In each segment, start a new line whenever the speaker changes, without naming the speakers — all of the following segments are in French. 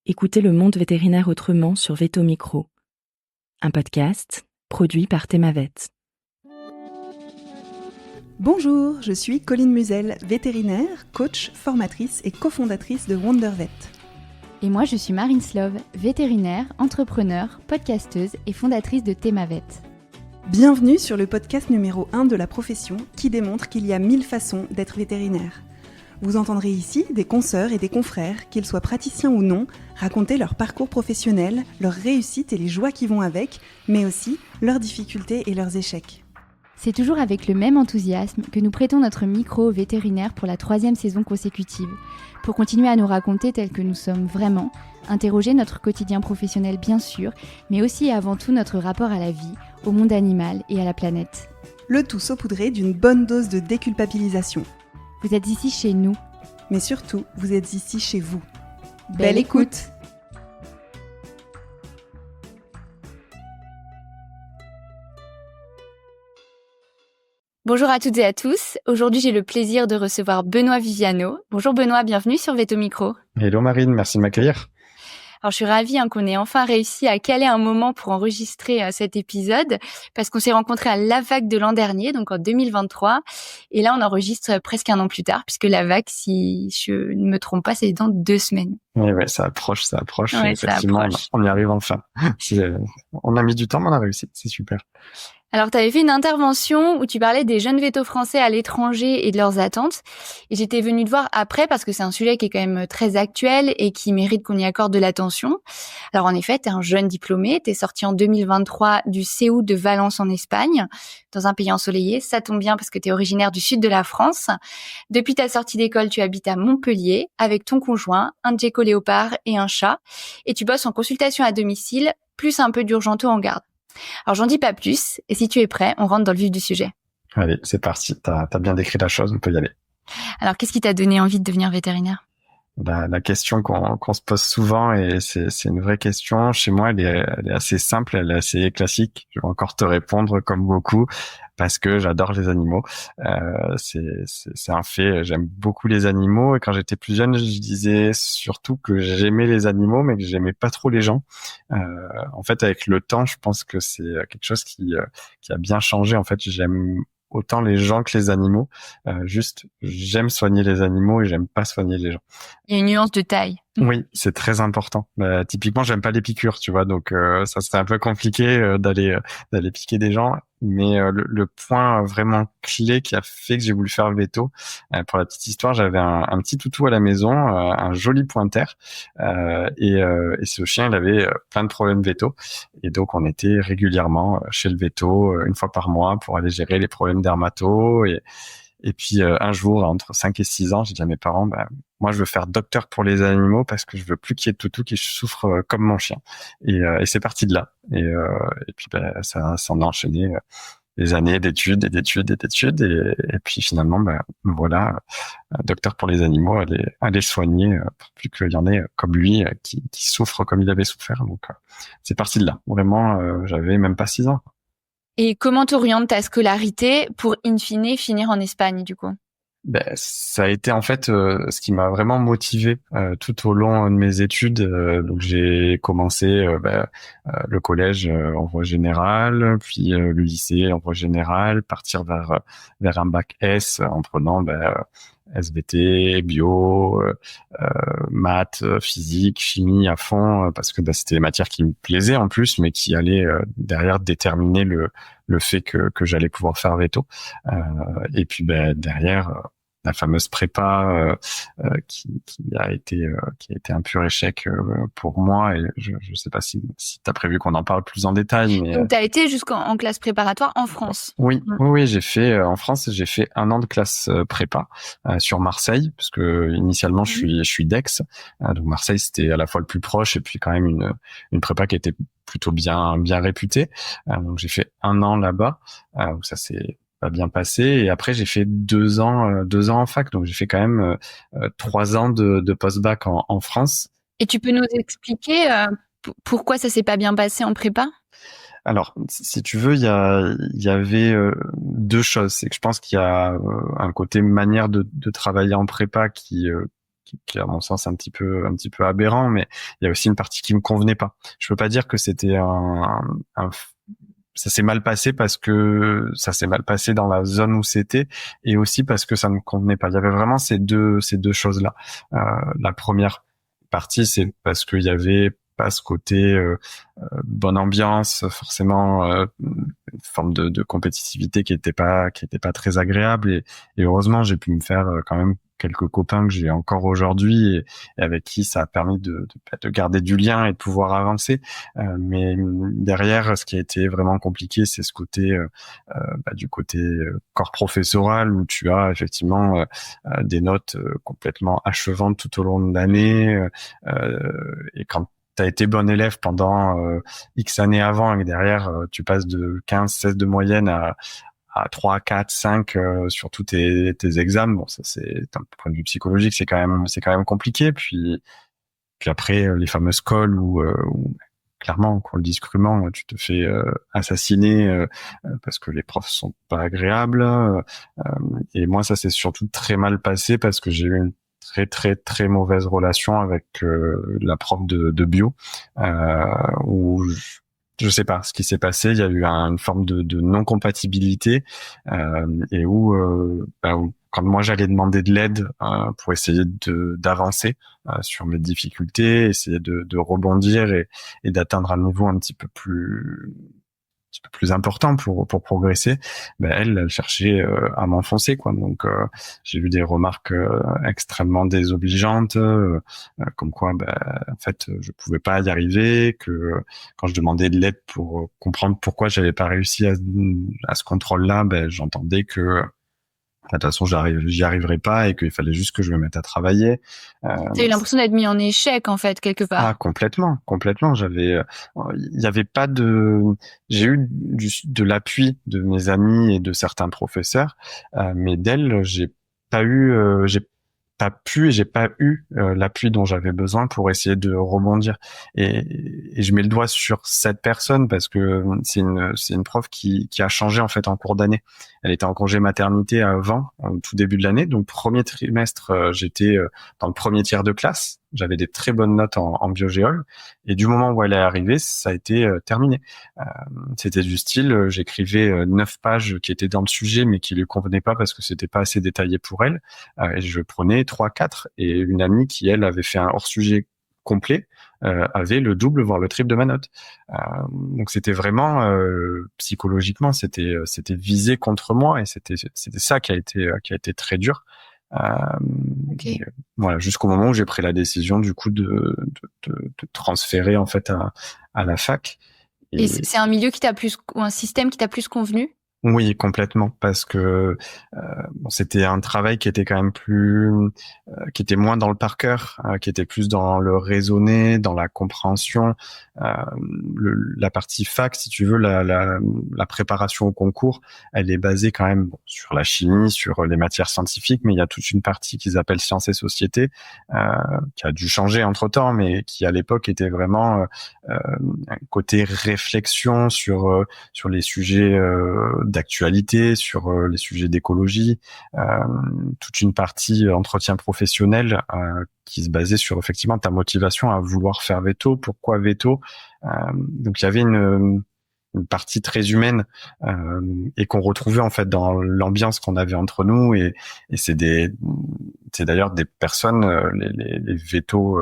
Écoutez le monde vétérinaire autrement sur Veto Micro, un podcast produit par Thémavet.
Bonjour, je suis Colline Musel, vétérinaire, coach, formatrice et cofondatrice de WonderVet.
Et moi je suis Marine Slove, vétérinaire, entrepreneur, podcasteuse et fondatrice de Thémavet.
Bienvenue sur le podcast numéro 1 de la profession qui démontre qu'il y a 1000 façons d'être vétérinaire. Vous entendrez ici des consoeurs et des confrères, qu'ils soient praticiens ou non, raconter leur parcours professionnel, leurs réussites et les joies qui vont avec, mais aussi leurs difficultés et leurs échecs.
C'est toujours avec le même enthousiasme que nous prêtons notre micro aux vétérinaires pour la 3e saison consécutive, pour continuer à nous raconter tels que nous sommes vraiment, interroger notre quotidien professionnel bien sûr, mais aussi et avant tout notre rapport à la vie, au monde animal et à la planète.
Le tout saupoudré d'une bonne dose de déculpabilisation.
Vous êtes ici chez nous.
Mais surtout, vous êtes ici chez vous.
Belle écoute! Bonjour à toutes et à tous. Aujourd'hui, j'ai le plaisir de recevoir Benoît Viviano. Bonjour Benoît, bienvenue sur Veto Micro.
Hello Marine, merci de m'accueillir.
Alors, je suis ravie qu'on ait enfin réussi à caler un moment pour enregistrer cet épisode parce qu'on s'est rencontrés à l'AVAC de l'an dernier, donc en 2023. Et là, on enregistre presque un an plus tard puisque l'AVAC, si je ne me trompe pas, c'est dans 2 semaines.
Oui, ça approche.
Ouais,
effectivement,
ça approche.
on y arrive enfin. On a mis du temps, mais on a réussi. C'est super.
Alors, tu avais fait une intervention où tu parlais des jeunes vétos français à l'étranger et de leurs attentes. Et j'étais venue te voir après parce que c'est un sujet qui est quand même très actuel et qui mérite qu'on y accorde de l'attention. Alors, en effet, tu es un jeune diplômé. Tu es sorti en 2023 du CEU de Valence en Espagne, dans un pays ensoleillé. Ça tombe bien parce que tu es originaire du sud de la France. Depuis ta sortie d'école, tu habites à Montpellier avec ton conjoint, un gecko léopard et un chat. Et tu bosses en consultation à domicile, plus un peu d'urgento en garde. Alors, j'en dis pas plus, et si tu es prêt, on rentre dans le vif du sujet.
Allez, c'est parti. T'as bien décrit la chose, on peut y aller.
Alors, qu'est-ce qui t'a donné envie de devenir vétérinaire ?
La question qu'on se pose souvent, et c'est une vraie question, chez moi, elle est assez simple, elle est assez classique. Je vais encore te répondre comme beaucoup, parce que j'adore les animaux. C'est un fait, j'aime beaucoup les animaux, et quand j'étais plus jeune, je disais surtout que j'aimais les animaux, mais que j'aimais pas trop les gens. En fait, avec le temps, je pense que c'est quelque chose qui a bien changé. En fait, j'aime autant les gens que les animaux. Juste, j'aime soigner les animaux et j'aime pas soigner les gens.
Il y a une nuance de taille.
Oui, c'est très important. Typiquement, j'aime pas les piqûres, tu vois, donc ça serait un peu compliqué d'aller piquer des gens. Mais le point vraiment clé qui a fait que j'ai voulu faire veto, pour la petite histoire, j'avais un petit toutou à la maison, un joli pointer, et ce chien, il avait plein de problèmes veto, et donc on était régulièrement chez le veto une fois par mois pour aller gérer les problèmes dermato. Et puis un jour, entre 5 et 6 ans, j'ai dit à mes parents, moi je veux faire docteur pour les animaux parce que je veux plus qu'il y ait de toutou qui souffre comme mon chien. Et c'est parti de là. Et puis ça s'en a enchaîné des années d'études. Et puis finalement, voilà, docteur pour les animaux, aller soigner pour plus qu'il y en ait comme lui qui souffre comme il avait souffert. Donc c'est parti de là. Vraiment, j'avais même pas 6 ans.
Et comment t'orientes ta scolarité pour, in fine, finir en Espagne, du coup ?
Ça a été en fait ce qui m'a vraiment motivé tout au long de mes études. Donc j'ai commencé le collège en voie générale, puis le lycée en voie générale, partir vers un bac S en prenant SVT, bio, maths, physique, chimie à fond, parce que c'était des matières qui me plaisaient en plus, mais qui allaient derrière déterminer le fait que j'allais pouvoir faire veto. Et puis derrière la fameuse prépa qui a été un pur échec pour moi, et je sais pas si t'as prévu qu'on en parle plus en détail, mais
donc t'as été jusqu'en classe préparatoire en France.
Oui, j'ai fait en France, j'ai fait 1 an de classe prépa sur Marseille, parce que initialement je suis d'Aix, donc Marseille c'était à la fois le plus proche et puis quand même une prépa qui était plutôt bien réputée. Donc j'ai fait 1 an là-bas, où ça s'est pas bien passé, et après j'ai fait 2 ans en fac, donc j'ai fait quand même 3 ans de post-bac en France.
Et tu peux nous expliquer pourquoi ça s'est pas bien passé en prépa ?
Alors, si tu veux, il y avait 2 choses. C'est que je pense qu'il y a un côté manière de travailler en prépa qui qui est à mon sens un petit peu aberrant, mais il y a aussi une partie qui me convenait pas. Je peux pas dire que c'était ça s'est mal passé parce que ça s'est mal passé dans la zone où c'était, et aussi parce que ça me convenait pas. Il y avait vraiment ces deux choses-là. La première partie, c'est parce qu'il y avait pas ce côté bonne ambiance, forcément une forme de compétitivité qui était pas très agréable, et heureusement j'ai pu me faire quand même quelques copains que j'ai encore aujourd'hui, et avec qui ça a permis de garder du lien et de pouvoir avancer. Mais derrière, ce qui a été vraiment compliqué, c'est ce côté du côté corps professoral, où tu as effectivement des notes complètement achevantes tout au long de l'année, et quand t'as été bon élève pendant X années avant, et derrière tu passes de 15, 16 de moyenne à 3, 4, 5 sur tous tes examens. Bon, ça c'est d'un point de vue psychologique, c'est quand même compliqué. Puis après les fameuses calls où clairement, qu'on le dise crûment, tu te fais assassiner parce que les profs sont pas agréables. Et moi, ça s'est surtout très mal passé parce que j'ai eu une très très très mauvaise relation avec la prof de bio, où je sais pas ce qui s'est passé. Il y a eu une forme de non-compatibilité, et où quand moi j'allais demander de l'aide pour essayer d'avancer sur mes difficultés, essayer de rebondir et d'atteindre un niveau un petit peu plus important pour progresser, elle cherchait à m'enfoncer, quoi. Donc j'ai eu des remarques extrêmement désobligeantes, comme quoi en fait je pouvais pas y arriver, que quand je demandais de l'aide pour comprendre pourquoi j'avais pas réussi à ce contrôle-là, j'entendais que de toute façon j'y arriverais pas et qu'il fallait juste que je me mette à travailler.
T'as eu l'impression d'être mis en échec, en fait, quelque part.
Ah, complètement. Il y avait pas j'ai eu de l'appui de mes amis et de certains professeurs, mais d'elle, j'ai pas eu l'appui dont j'avais besoin pour essayer de rebondir. Et je mets le doigt sur cette personne parce que c'est une prof qui a changé en fait en cours d'année. Elle était en congé maternité avant, au tout début de l'année. Donc premier trimestre, j'étais dans le premier tiers de classe. J'avais des très bonnes notes en biogéol. Et du moment où elle est arrivée, ça a été terminé. C'était du style, j'écrivais 9 pages qui étaient dans le sujet, mais qui lui convenaient pas parce que c'était pas assez détaillé pour elle. Et je prenais 3, 4. Et une amie qui, elle, avait fait un hors-sujet complet, avait le double, voire le triple de ma note. Donc c'était vraiment, psychologiquement, c'était visé contre moi, et c'était ça qui a été très dur.
Okay.
Voilà, jusqu'au moment où j'ai pris la décision du coup de transférer en fait à la fac.
Et c'est un milieu ou un système qui t'a plus convenu?
Oui, complètement, parce que c'était un travail qui était quand même qui était moins dans le par cœur, qui était plus dans le raisonner, dans la compréhension. La partie fac, si tu veux, la préparation au concours, elle est basée quand même sur la chimie, sur les matières scientifiques, mais il y a toute une partie qu'ils appellent sciences et société, qui a dû changer entre-temps, mais qui à l'époque était vraiment un côté réflexion sur les sujets d'actualité, sur les sujets d'écologie, toute une partie entretien professionnel qui se basait sur effectivement ta motivation à vouloir faire veto, pourquoi veto. Donc il y avait une partie très humaine et qu'on retrouvait en fait dans l'ambiance qu'on avait entre nous, et c'est d'ailleurs des personnes, les vétos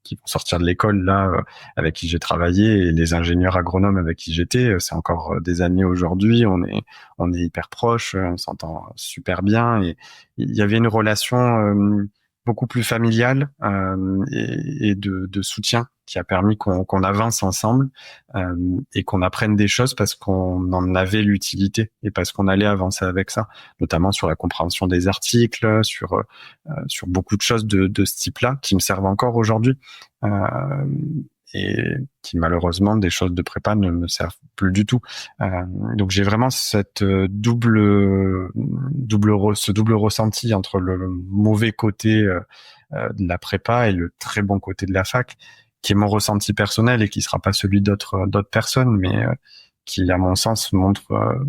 qui vont sortir de l'école là, avec qui j'ai travaillé, et les ingénieurs agronomes avec qui j'étais, c'est encore des amis aujourd'hui. On est hyper proches, on s'entend super bien, et il y avait une relation beaucoup plus familiale et de soutien qui a permis qu'on avance ensemble et qu'on apprenne des choses parce qu'on en avait l'utilité et parce qu'on allait avancer avec ça, notamment sur la compréhension des articles, sur beaucoup de choses de ce type-là qui me servent encore aujourd'hui et qui malheureusement, des choses de prépa ne me servent plus du tout. Donc j'ai vraiment cette ce double ressenti entre le mauvais côté de la prépa et le très bon côté de la fac, qui est mon ressenti personnel et qui sera pas celui d'autres personnes, mais qui, à mon sens, montre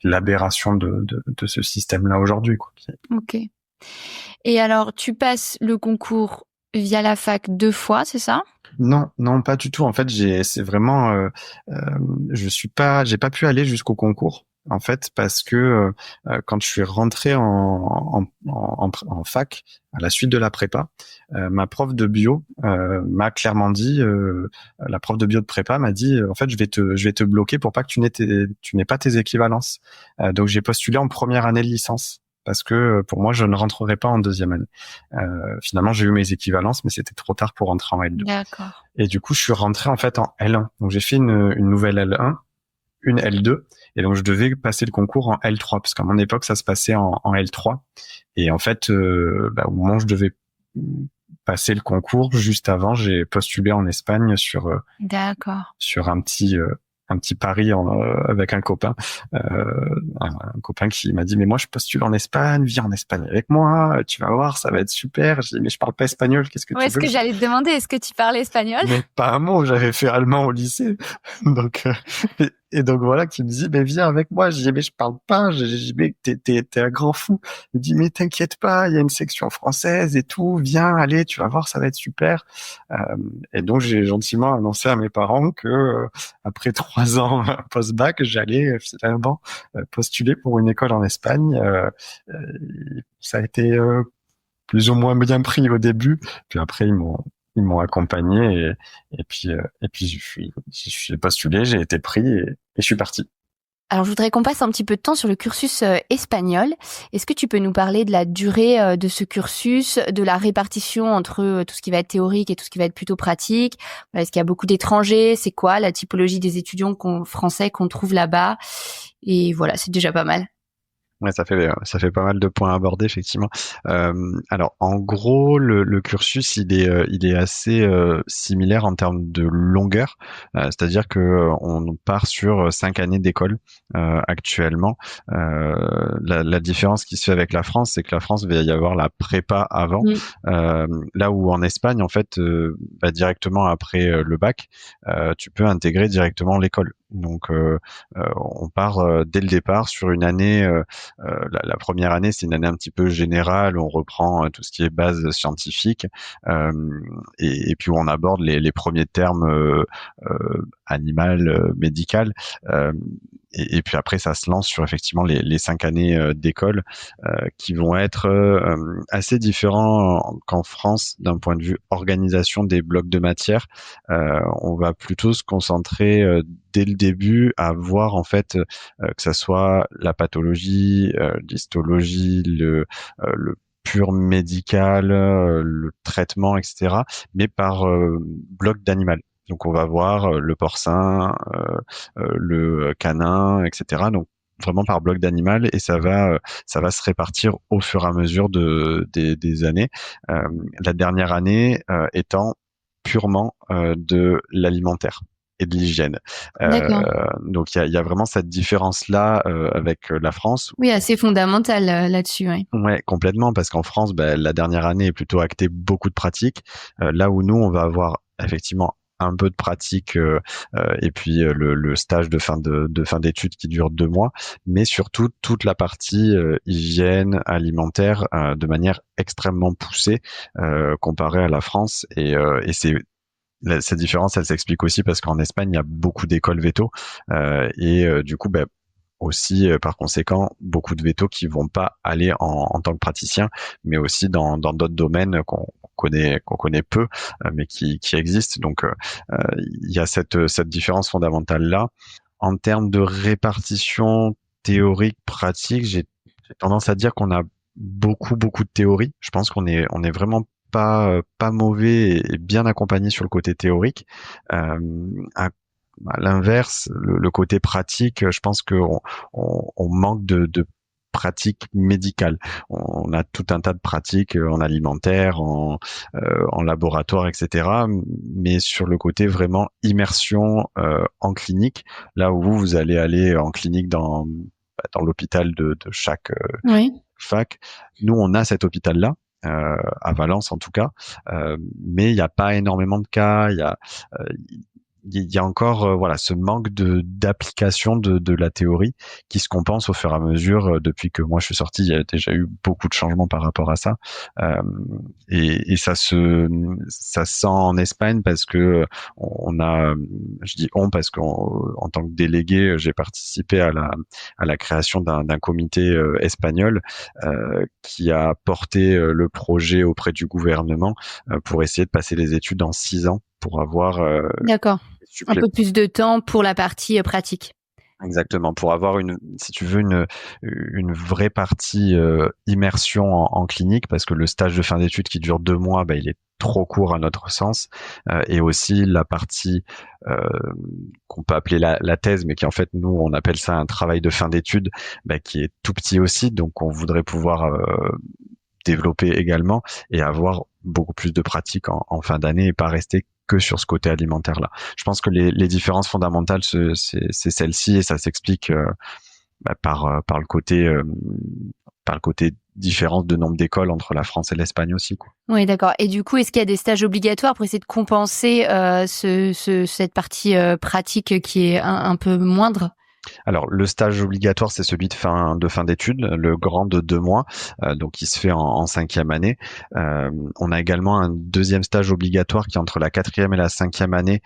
l'aberration de ce système-là aujourd'hui, quoi.
Ok. Et alors, tu passes le concours via la fac 2 fois, c'est ça?
Non, non, pas du tout. En fait, c'est vraiment, j'ai pas pu aller jusqu'au concours. En fait, parce que quand je suis rentré en fac à la suite de la prépa, ma prof de bio m'a clairement dit, la prof de bio de prépa m'a dit, en fait, je vais te bloquer pour pas que tu n'aies pas tes équivalences. Donc j'ai postulé en première année de licence. Parce que pour moi, je ne rentrerai pas en deuxième année. Finalement, j'ai eu mes équivalences, mais c'était trop tard pour rentrer en L2.
D'accord.
Et du coup, je suis rentré en fait en L1. Donc j'ai fait une nouvelle L1, une L2, et donc je devais passer le concours en L3, parce qu'à mon époque, ça se passait en L3. Et en fait, au moment où je devais passer le concours, juste avant, j'ai postulé en Espagne sur un petit pari avec un copain, un copain qui m'a dit mais moi je postule en Espagne, viens en Espagne avec moi, tu vas voir, ça va être super. J'ai dit mais je parle pas espagnol, qu'est-ce que tu veux?
Est-ce que j'allais te demander, est-ce que tu parles espagnol?
Mais pas un mot, j'avais fait allemand au lycée, donc et donc voilà, qui me dit mais viens avec moi. Je dis mais je parle pas, je dis mais t'es un grand fou. Il me dit mais t'inquiète pas, il y a une section française et tout, viens, allez, tu vas voir, ça va être super. Et donc j'ai gentiment annoncé à mes parents que après 3 ans post-bac, j'allais finalement postuler pour une école en Espagne. Ça a été plus ou moins bien pris au début, puis après ils m'ont accompagné et puis je suis postulé, j'ai été pris et je suis parti.
Alors, je voudrais qu'on passe un petit peu de temps sur le cursus espagnol. Est-ce que tu peux nous parler de la durée de ce cursus, de la répartition entre tout ce qui va être théorique et tout ce qui va être plutôt pratique? Est-ce qu'il y a beaucoup d'étrangers? C'est quoi la typologie des étudiants français qu'on trouve là-bas? Et voilà, c'est déjà pas mal.
Ouais, ça fait pas mal de points à aborder, effectivement. Alors, en gros, le cursus, il est assez similaire en termes de longueur. C'est-à-dire que on part sur 5 années d'école actuellement. La différence qui se fait avec la France, c'est que la France, il va y avoir la prépa avant. Là où en Espagne, en fait, directement après le bac, tu peux intégrer directement l'école. Donc, on part dès le départ sur une année. La première année, c'est une année un petit peu générale. On reprend tout ce qui est base scientifique et puis on aborde les premiers termes animal, médical. Et puis après, ça se lance sur effectivement les 5 années d'école qui vont être assez différents qu'en France d'un point de vue organisation des blocs de matière. On va plutôt se concentrer dès le début à voir en fait que ça soit la pathologie, l'histologie, le pur médical, le traitement, etc., mais par bloc d'animal. Donc on va voir le porcin, le canin, etc. Donc vraiment par bloc d'animal et ça va se répartir au fur et à mesure des années. La dernière année étant purement de l'alimentaire et de l'hygiène. Donc il y a vraiment cette différence là avec la France.
Oui, assez fondamentale là-dessus. Ouais.
Ouais, complètement, parce qu'en France, la dernière année est plutôt actée beaucoup de pratiques. Là où nous, on va avoir effectivement un peu de pratique et puis le stage de fin d'études qui dure 2 mois, mais surtout toute la partie hygiène alimentaire de manière extrêmement poussée comparée à la France et c'est cette différence, elle s'explique aussi parce qu'en Espagne, il y a beaucoup d'écoles véto et du coup, aussi par conséquent beaucoup de vétos qui vont pas aller en tant que praticien, mais aussi dans d'autres domaines qu'on connaît peu, mais qui existent. Donc il y a cette différence fondamentale là. En termes de répartition théorique pratique, j'ai tendance à dire qu'on a beaucoup de théorie. Je pense qu'on est vraiment pas mauvais et bien accompagné sur le côté théorique. À l'inverse, le côté pratique, je pense qu'on manque de pratique médicale. On a tout un tas de pratiques en alimentaire, en laboratoire, etc. Mais sur le côté vraiment immersion en clinique, là où vous allez aller en clinique dans l'hôpital de chaque fac. Nous, on a cet hôpital-là. À Valence en tout cas, mais il n'y a pas énormément de cas. Il il y a encore voilà ce manque d'application de la théorie qui se compense au fur et à mesure. Depuis que moi je suis sorti, il y a déjà eu beaucoup de changements par rapport à ça, et ça se sent en Espagne parce que on a, je dis on parce qu'en tant que délégué, j'ai participé à la création d'un comité espagnol qui a porté le projet auprès du gouvernement pour essayer de passer les études en 6 ans pour avoir
D'accord. Un peu plus de temps pour la partie pratique.
Exactement, pour avoir si tu veux, une vraie partie immersion en clinique, parce que le stage de fin d'études qui dure 2 mois, il est trop court à notre sens, et aussi la partie qu'on peut appeler la thèse, mais qui en fait nous on appelle ça un travail de fin d'études, qui est tout petit aussi, donc on voudrait pouvoir développer également et avoir beaucoup plus de pratique en fin d'année et pas rester que sur ce côté alimentaire-là. Je pense que les différences fondamentales, c'est celle-ci, et ça s'explique par le côté différence de nombre d'écoles entre la France et l'Espagne aussi, quoi.
Oui, d'accord. Et du coup, est-ce qu'il y a des stages obligatoires pour essayer de compenser cette partie pratique qui est un peu moindre?
Alors, le stage obligatoire, c'est celui de fin d'études, le grand de 2 mois, donc il se fait en 5e année. On a également un deuxième stage obligatoire qui est entre la 4e et la 5e année,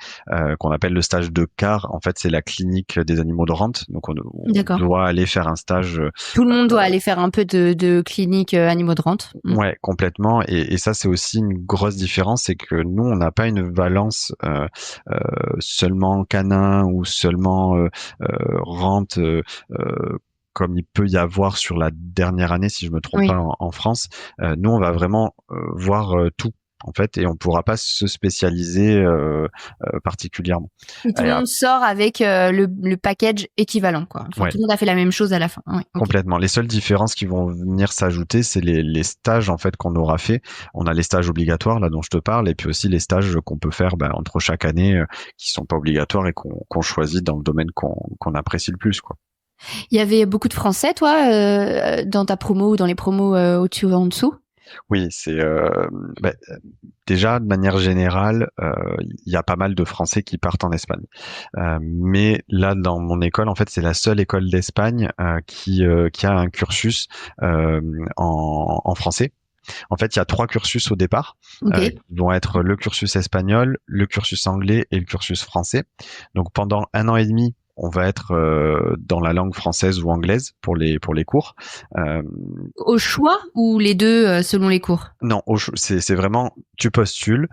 qu'on appelle le stage de CAR. En fait, c'est la clinique des animaux de rente. Donc, on doit aller faire un stage.
Tout le monde doit aller faire un peu de clinique animaux de rente.
Ouais, complètement. Et ça, c'est aussi une grosse différence, c'est que nous, on n'a pas une valence seulement canin ou seulement rente comme il peut y avoir sur la dernière année, si je me trompe pas, en France. Nous, on va vraiment voir tout, en fait, et on pourra pas se spécialiser particulièrement.
Et tout le monde sort avec le package équivalent, quoi. Enfin, tout le monde a fait la même chose à la fin. Ouais,
complètement. Les seules différences qui vont venir s'ajouter, c'est les stages en fait qu'on aura fait. On a les stages obligatoires là dont je te parle, et puis aussi les stages qu'on peut faire entre chaque année, qui sont pas obligatoires et qu'on choisit dans le domaine qu'on apprécie le plus, quoi.
Il y avait beaucoup de Français, toi, dans ta promo ou dans les promos au-dessus ou en dessous?
Oui, c'est déjà de manière générale, il y a pas mal de Français qui partent en Espagne. Mais là, dans mon école, en fait, c'est la seule école d'Espagne qui a un cursus en français. En fait, il y a 3 cursus au départ, qui vont être le cursus espagnol, le cursus anglais et le cursus français. Donc pendant 1 an et demi, on va être dans la langue française ou anglaise pour les cours.
Au choix ou les deux selon les cours? Non,
c'est vraiment tu postules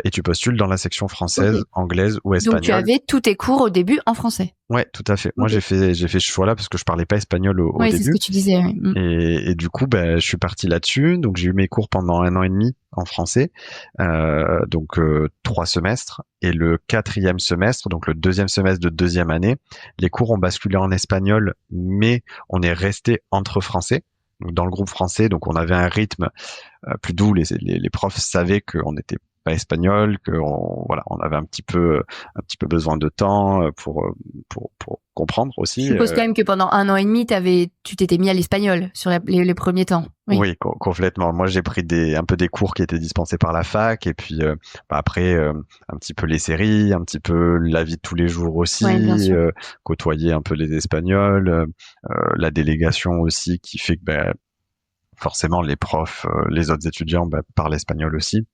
et tu postules dans la section française, anglaise ou espagnole.
Donc tu avais tous tes cours au début en français? Ouais,
tout à fait. Moi, j'ai fait ce choix-là parce que je parlais pas espagnol au début.
Oui, c'est ce que tu disais. Oui.
Et du coup, je suis parti là-dessus. Donc, j'ai eu mes cours pendant 1 an et demi en français, donc 3 semestres. Et le 4e semestre, donc le 2e semestre de 2e année, les cours ont basculé en espagnol, mais on est resté entre français. Donc, dans le groupe français, donc on avait un rythme plus doux. Les profs savaient qu'on était pas espagnol, on avait un petit peu besoin de temps pour comprendre aussi.
Je suppose quand même que pendant 1 an et demi, tu t'étais mis à l'espagnol sur les premiers temps.
Oui, complètement. Moi, j'ai pris un peu des cours qui étaient dispensés par la fac, et puis après un petit peu les séries, un petit peu la vie de tous les jours aussi, côtoyer un peu les Espagnols, la délégation aussi, qui fait que forcément les profs, les autres étudiants parlent espagnol aussi.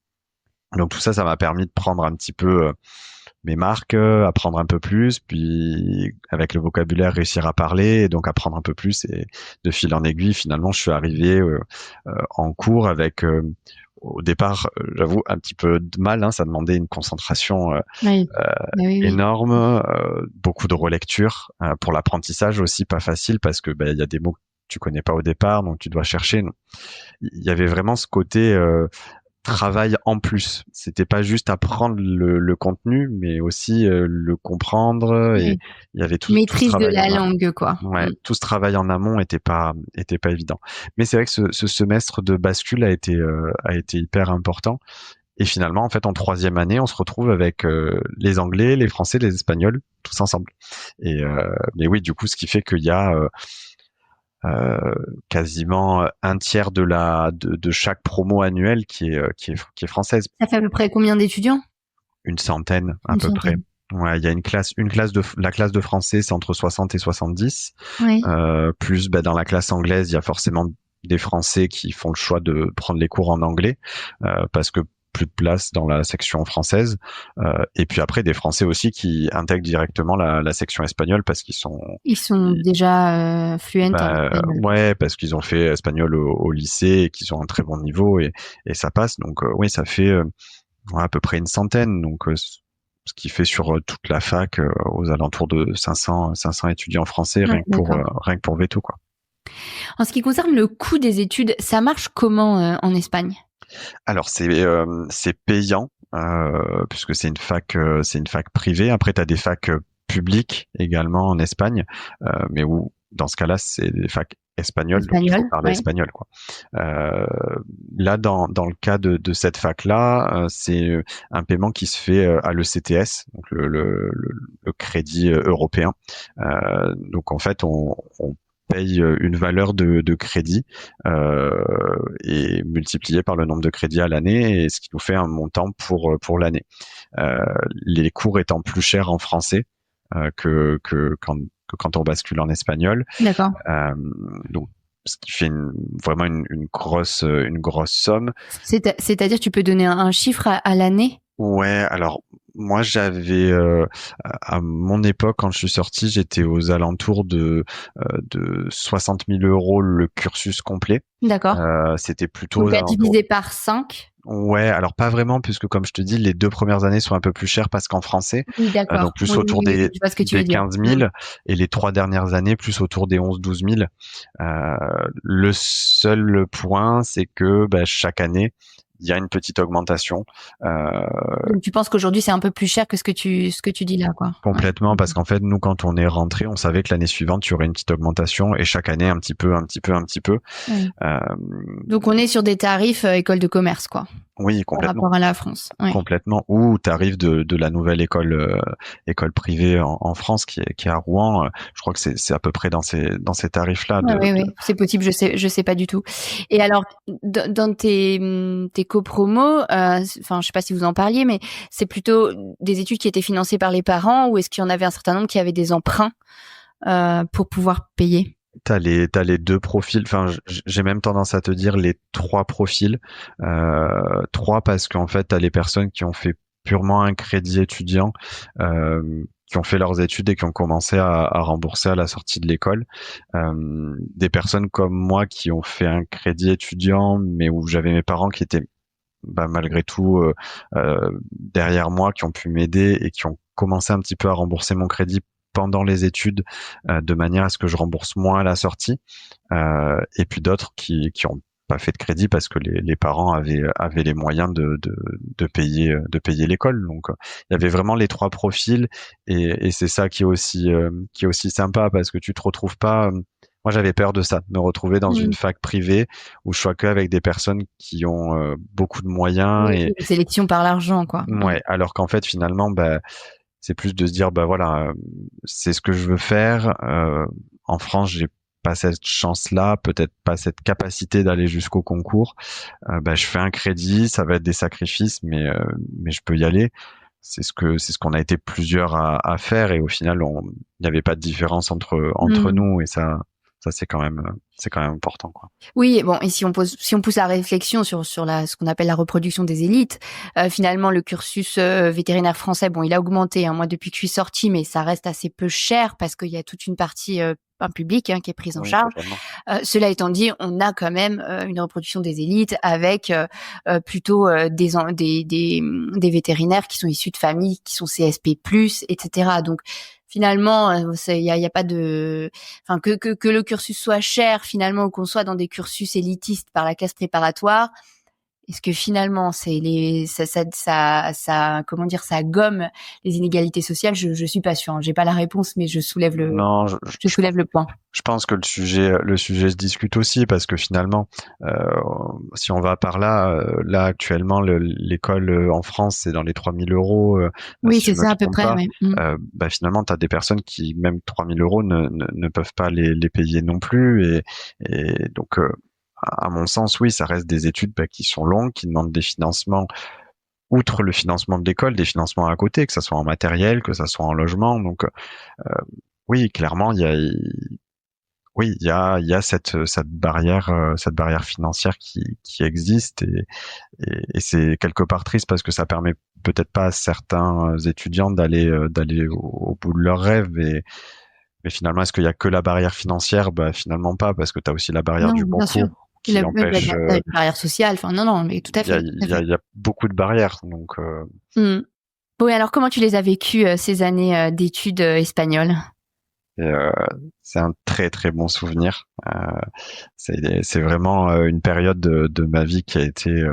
Donc tout ça, ça m'a permis de prendre un petit peu mes marques, apprendre un peu plus, puis avec le vocabulaire réussir à parler, et donc apprendre un peu plus, et de fil en aiguille, finalement, je suis arrivé en cours avec au départ, j'avoue, un petit peu de mal, ça demandait une concentration énorme, beaucoup de relecture, pour l'apprentissage aussi pas facile, parce que il y a des mots que tu connais pas au départ, donc tu dois chercher. Il y avait vraiment ce côté travail en plus. C'était pas juste apprendre le contenu, mais aussi le comprendre, et il y avait tout
maîtrise
tout ce
de la langue, quoi.
Ouais, tout ce travail en amont était pas évident. Mais c'est vrai que ce semestre de bascule a été hyper important. Et finalement, en fait, en 3e année, on se retrouve avec les Anglais, les Français, les Espagnols, tous ensemble. Et mais oui, du coup, ce qui fait qu'il y a quasiment un tiers de chaque promo annuelle qui est française.
Ça fait à peu près combien d'étudiants?
Une centaine, à peu près. Ouais, il y a la classe de français, c'est entre 60 et 70.
Oui.
Plus, dans la classe anglaise, il y a forcément des Français qui font le choix de prendre les cours en anglais, parce que plus de place dans la section française. Et puis après, des Français aussi qui intègrent directement la section espagnole parce qu'ils sont...
Ils sont déjà fluents en espagnol.
Ouais, parce qu'ils ont fait espagnol au lycée et qu'ils ont un très bon niveau et ça passe. Donc oui, ça fait à peu près une centaine. Donc ce qui fait sur toute la fac aux alentours de 500 étudiants français
Ouais,
rien que pour Veto, quoi.
En ce qui concerne le coût des études, ça marche comment en Espagne?
Alors c'est payant puisque c'est une fac privée. Après tu as des facs publiques également en Espagne, mais où dans ce cas-là c'est des facs espagnoles, donc il faut parler espagnol, quoi. Là dans le cas de cette fac-là, c'est un paiement qui se fait à l'ECTS, donc le crédit européen. Donc en fait on paye une valeur de crédit et multiplié par le nombre de crédits à l'année, et ce qui nous fait un montant pour l'année. Les cours étant plus chers en français que quand on bascule en espagnol.
D'accord.
Donc ce qui fait vraiment une grosse somme.
C'est-à-dire, tu peux donner un chiffre à l'année?
Ouais, alors moi j'avais à mon époque quand je suis sorti, j'étais aux alentours de 60 000 euros le cursus complet.
D'accord.
C'était plutôt
Donc à diviser par 5.
Ouais, alors pas vraiment, puisque comme je te dis, les 2 premières années sont un peu plus chères parce qu'en français.
Oui, d'accord.
Donc plus autour des 15 000 et les 3 dernières années plus autour des 11 000 12 000. Le seul point, c'est que chaque année, il y a une petite augmentation.
Donc tu penses qu'aujourd'hui c'est un peu plus cher que ce que tu dis là, quoi.
Complètement, ouais. Parce qu'en fait, nous, quand on est rentré, on savait que l'année suivante, il y aurait une petite augmentation et chaque année, un petit peu.
Oui. Donc on est sur des tarifs école de commerce, quoi.
Oui, complètement.
Par rapport à la France. Oui.
Complètement. Ou tarif de la nouvelle école privée en France qui est à Rouen. Je crois que c'est à peu près dans ces tarifs-là.
Oui, c'est possible. Je sais pas du tout. Et alors, dans tes copromos, je sais pas si vous en parliez, mais c'est plutôt des études qui étaient financées par les parents, ou est-ce qu'il y en avait un certain nombre qui avaient des emprunts pour pouvoir payer?
T'as les 2 profils. Enfin, j'ai même tendance à te dire les 3 profils. 3 parce qu'en fait, t'as les personnes qui ont fait purement un crédit étudiant, qui ont fait leurs études et qui ont commencé à rembourser à la sortie de l'école. Des personnes comme moi qui ont fait un crédit étudiant, mais où j'avais mes parents qui étaient malgré tout derrière moi, qui ont pu m'aider et qui ont commencé un petit peu à rembourser mon crédit pendant les études, de manière à ce que je rembourse moins à la sortie, et puis d'autres qui ont pas fait de crédit parce que les parents avaient les moyens de payer l'école. Donc il y avait vraiment les 3 profils, et c'est ça qui est aussi sympa, parce que tu te retrouves pas. Moi, j'avais peur de ça, de me retrouver dans une fac privée où je sois qu'avec des personnes qui ont beaucoup de moyens, et
une sélection par l'argent, quoi.
Ouais, alors qu'en fait finalement c'est plus de se dire voilà, c'est ce que je veux faire. En France, j'ai pas cette chance-là, peut-être pas cette capacité d'aller jusqu'au concours. Je fais un crédit, ça va être des sacrifices, mais je peux y aller. C'est ce qu'on a été plusieurs à faire, et au final, il n'y avait pas de différence entre nous, et ça c'est quand même important, quoi.
Oui, bon, et si on pousse la réflexion sur ce qu'on appelle la reproduction des élites, finalement le cursus vétérinaire français, bon, il a augmenté, hein, moi depuis que je suis sortie, mais ça reste assez peu cher parce qu'il y a toute une partie publique qui est prise en charge. Cela étant dit, on a quand même une reproduction des élites avec plutôt des vétérinaires qui sont issus de familles qui sont CSP+, etc. Donc finalement, il y a pas de, enfin que le cursus soit cher finalement, ou qu'on soit dans des cursus élitistes par la classe préparatoire. Est-ce que finalement ça comment dire, ça gomme les inégalités sociales? Je suis pas sûre. J'ai pas la réponse, mais je soulève le point.
Je pense que le sujet se discute aussi, parce que finalement, si on va par là, actuellement l'école en France c'est dans les 3 000 euros.
Oui, c'est ça à peu près. Ouais.
Finalement, t'as des personnes qui même 3 000 euros ne peuvent pas les payer non plus, et donc à mon sens, oui, ça reste des études qui sont longues, qui demandent des financements outre le financement de l'école, des financements à côté, que ça soit en matériel, que ça soit en logement. Donc oui, clairement, il y a cette barrière financière qui existe et c'est quelque part triste parce que ça permet peut-être pas à certains étudiants d'aller au bout de leurs rêves mais finalement est-ce qu'il y a que la barrière financière? Bah finalement pas parce que tu as aussi la barrière
Non,
du
bien sûr.
concours qui empêche
La barrière sociale. Enfin, non, mais tout à fait.
il y a beaucoup de barrières donc
Oui, alors comment tu les as vécues ces années d'études espagnoles?
et, c'est un très très bon souvenir. C'est vraiment une période de ma vie qui a été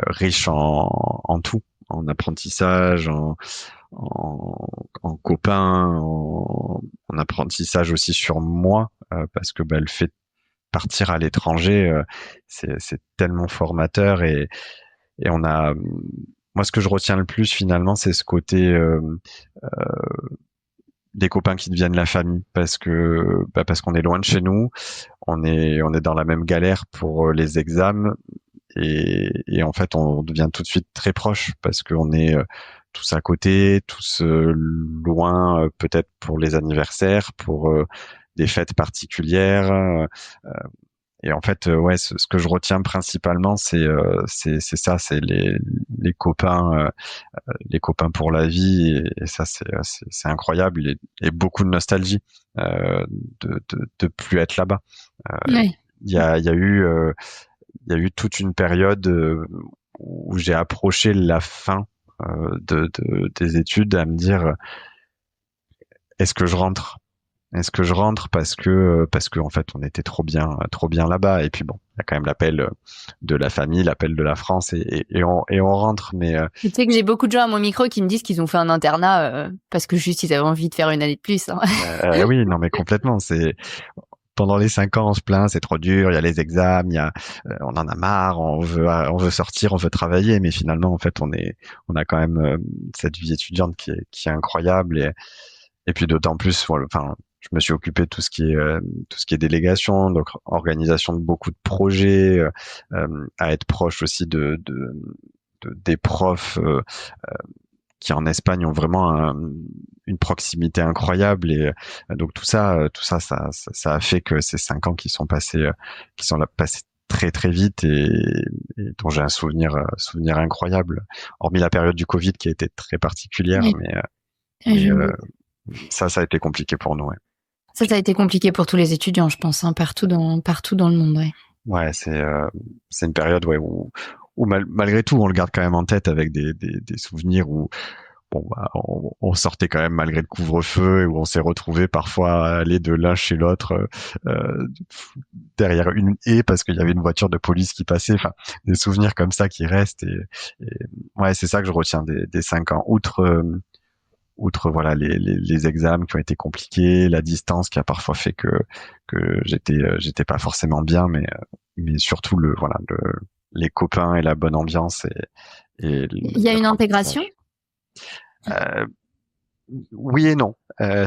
riche en tout, en apprentissage, en copains, en apprentissage aussi sur moi, parce que le fait de partir à l'étranger, c'est tellement formateur et on a moi ce que je retiens le plus finalement c'est ce côté des copains qui deviennent la famille parce qu'on est loin de chez nous, on est dans la même galère pour les examens et en fait on devient tout de suite très proche parce qu'on est tous à côté, tous loin peut-être pour les anniversaires, pour des fêtes particulières et en fait ouais ce que je retiens principalement c'est ça, c'est les copains pour la vie et ça c'est incroyable et beaucoup de nostalgie de plus être là-bas.
Ouais.
Il y a eu toute une période où j'ai approché la fin des études à me dire est-ce que je rentre parce que en fait on était trop bien là-bas et puis bon il y a quand même l'appel de la famille, l'appel de la France et on rentre mais
Tu sais que j'ai beaucoup de gens à mon micro qui me disent qu'ils ont fait un internat parce que juste ils avaient envie de faire une année de plus. Hein.
Oui non mais complètement c'est pendant les 5 ans, on se plaint, c'est trop dur, il y a les examens, on en a marre, on veut sortir, on veut travailler, mais finalement, en fait, on a quand même cette vie étudiante qui est incroyable et puis d'autant plus, voilà, enfin, je me suis occupé de tout ce qui est délégation, donc organisation de beaucoup de projets, à être proche aussi des profs qui en Espagne ont vraiment une proximité incroyable et donc tout ça a fait que ces 5 ans qui sont passés très très vite et dont j'ai un souvenir incroyable hormis la période du Covid qui a été très particulière
Oui.
mais ça a été compliqué pour nous ouais.
Ça a été compliqué pour tous les étudiants je pense hein, partout dans le monde
ouais c'est une période ouais où malgré tout on le garde quand même en tête avec des souvenirs où bon, on sortait quand même malgré le couvre-feu et où on s'est retrouvé parfois à aller de l'un chez l'autre derrière une haie parce qu'il y avait une voiture de police qui passait. Enfin, des souvenirs comme ça qui restent et ouais, c'est ça que je retiens des 5 ans. Outre voilà les examens qui ont été compliqués, la distance qui a parfois fait que j'étais pas forcément bien, mais surtout les copains et la bonne ambiance et
il y a une intégration.
Oui et non.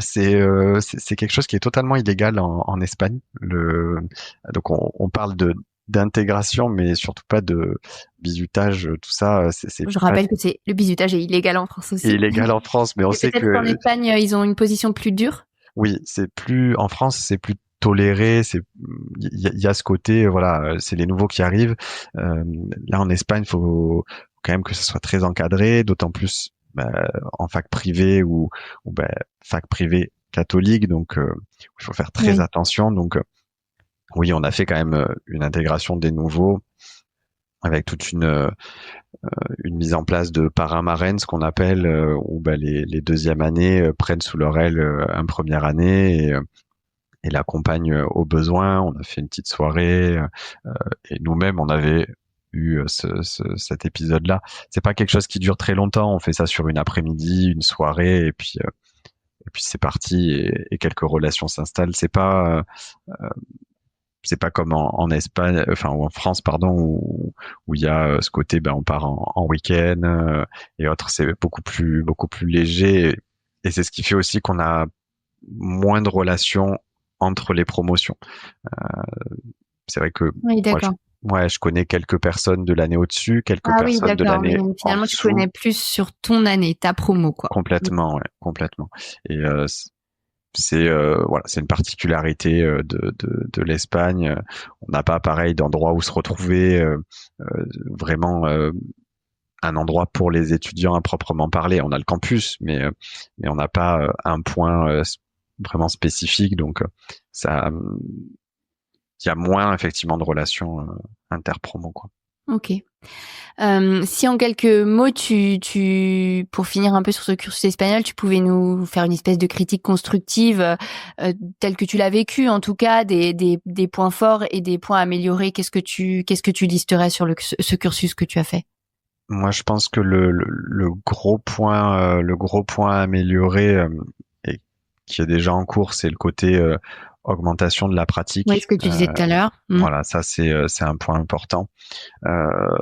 C'est quelque chose qui est totalement illégal en Espagne. Donc on parle d'intégration, mais surtout pas de bizutage, tout ça.
Je rappelle que le bizutage est illégal en France aussi.
Illégal en France, mais on sait que
qu'en Espagne ils ont une position plus dure.
Oui, en France, c'est plus toléré. Il y a ce côté, voilà, c'est les nouveaux qui arrivent. Là en Espagne, faut quand même que ce soit très encadré, d'autant plus en fac privée ou fac privée catholique, donc il faut faire très attention. Donc oui, on a fait quand même une intégration des nouveaux avec toute une mise en place de parrain-marraine, ce qu'on appelle, où les deuxièmes années prennent sous leur aile une première année et l'accompagnent aux besoins. On a fait une petite soirée et nous-mêmes on avait eu cet épisode-là. C'est pas quelque chose qui dure très longtemps. On fait ça sur une après-midi, une soirée, et puis c'est parti et quelques relations s'installent. C'est pas comme en Espagne, enfin ou en France, pardon, où il y a ce côté, on part en week-end et autres. C'est beaucoup plus léger et c'est ce qui fait aussi qu'on a moins de relations entre les promotions. C'est vrai que
oui, d'accord.
Ouais, je connais quelques personnes de l'année au-dessus, quelques
Ah oui,
personnes de
d'accord. Mais
l'année en
finalement, tu
dessous.
connais plus sur ton année, ta promo, quoi.
Complètement, ouais, complètement. Et voilà, c'est une particularité de l'Espagne. On n'a pas pareil d'endroit où se retrouver, vraiment un endroit pour les étudiants à proprement parler. On a le campus, mais on n'a pas un point vraiment spécifique. Donc ça, il y a moins effectivement de relations interpromo, quoi.
Ok. Si en quelques mots, pour finir un peu sur ce cursus espagnol, tu pouvais nous faire une espèce de critique constructive, telle que tu l'as vécu, en tout cas, des points forts et des points améliorés. Qu'est-ce que tu listerais sur ce cursus que tu as fait?
Moi, je pense que le gros point, à améliorer et qui est déjà en cours, c'est le côté augmentation de la
Oui,
pratique.
ce que tu disais tout à l'heure.
Voilà, ça c'est un point important. Euh,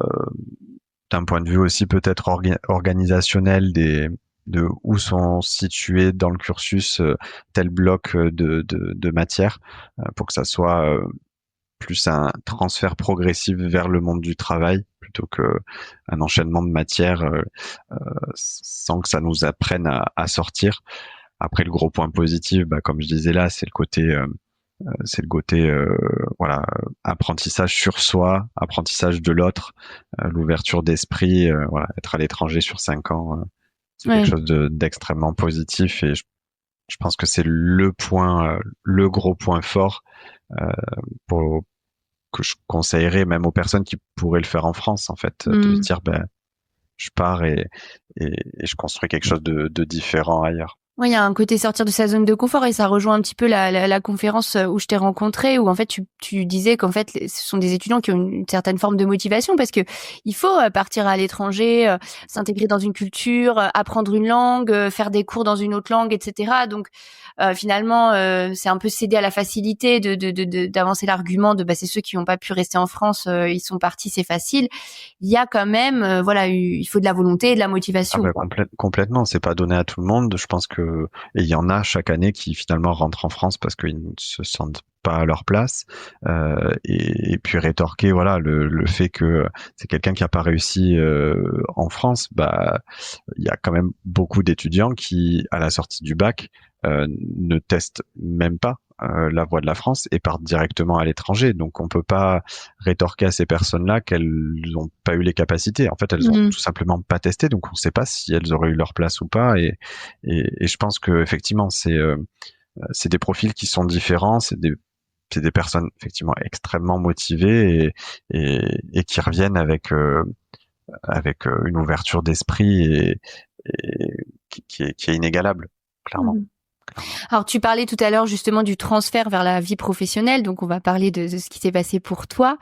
D'un point de vue aussi peut-être organisationnel de où sont situés dans le cursus tel bloc de matière pour que ça soit plus un transfert progressif vers le monde du travail plutôt que un enchaînement de matières sans que ça nous apprenne à sortir. Après, le gros point positif, comme je disais là, c'est le côté voilà, apprentissage sur soi, apprentissage de l'autre, l'ouverture d'esprit, voilà, être à l'étranger sur 5 ans, c'est quelque chose d'extrêmement positif et je pense que c'est le gros point fort pour que je conseillerais même aux personnes qui pourraient le faire en France, en fait, de se dire, je pars et je construis quelque chose de différent ailleurs.
Oui, il y a un côté sortir de sa zone de confort et ça rejoint un petit peu la conférence où je t'ai rencontré, où en fait tu disais qu'en fait ce sont des étudiants qui ont une certaine forme de motivation parce que il faut partir à l'étranger, s'intégrer dans une culture, apprendre une langue, faire des cours dans une autre langue, etc. Donc finalement c'est un peu céder à la facilité d'avancer l'argument de c'est ceux qui n'ont pas pu rester en France, ils sont partis, c'est facile. Il y a quand même voilà, il faut de la volonté et de la motivation.
Complètement, c'est pas donné à tout le monde. Je pense que et il y en a chaque année qui finalement rentrent en France parce qu'ils ne se sentent pas à leur place et puis rétorquer voilà le fait que c'est quelqu'un qui a pas réussi en France, il y a quand même beaucoup d'étudiants qui à la sortie du bac ne testent même pas la voie de la France et partent directement à l'étranger. Donc on peut pas rétorquer à ces personnes-là qu'elles n'ont pas eu les capacités. En fait, elles ont tout simplement pas testé, donc on ne sait pas si elles auraient eu leur place ou pas. Et je pense que effectivement c'est des profils qui sont différents, c'est des personnes effectivement extrêmement motivées et qui reviennent avec une ouverture d'esprit et qui est inégalable, clairement.
Alors, tu parlais tout à l'heure justement du transfert vers la vie professionnelle, donc on va parler de ce qui s'est passé pour toi.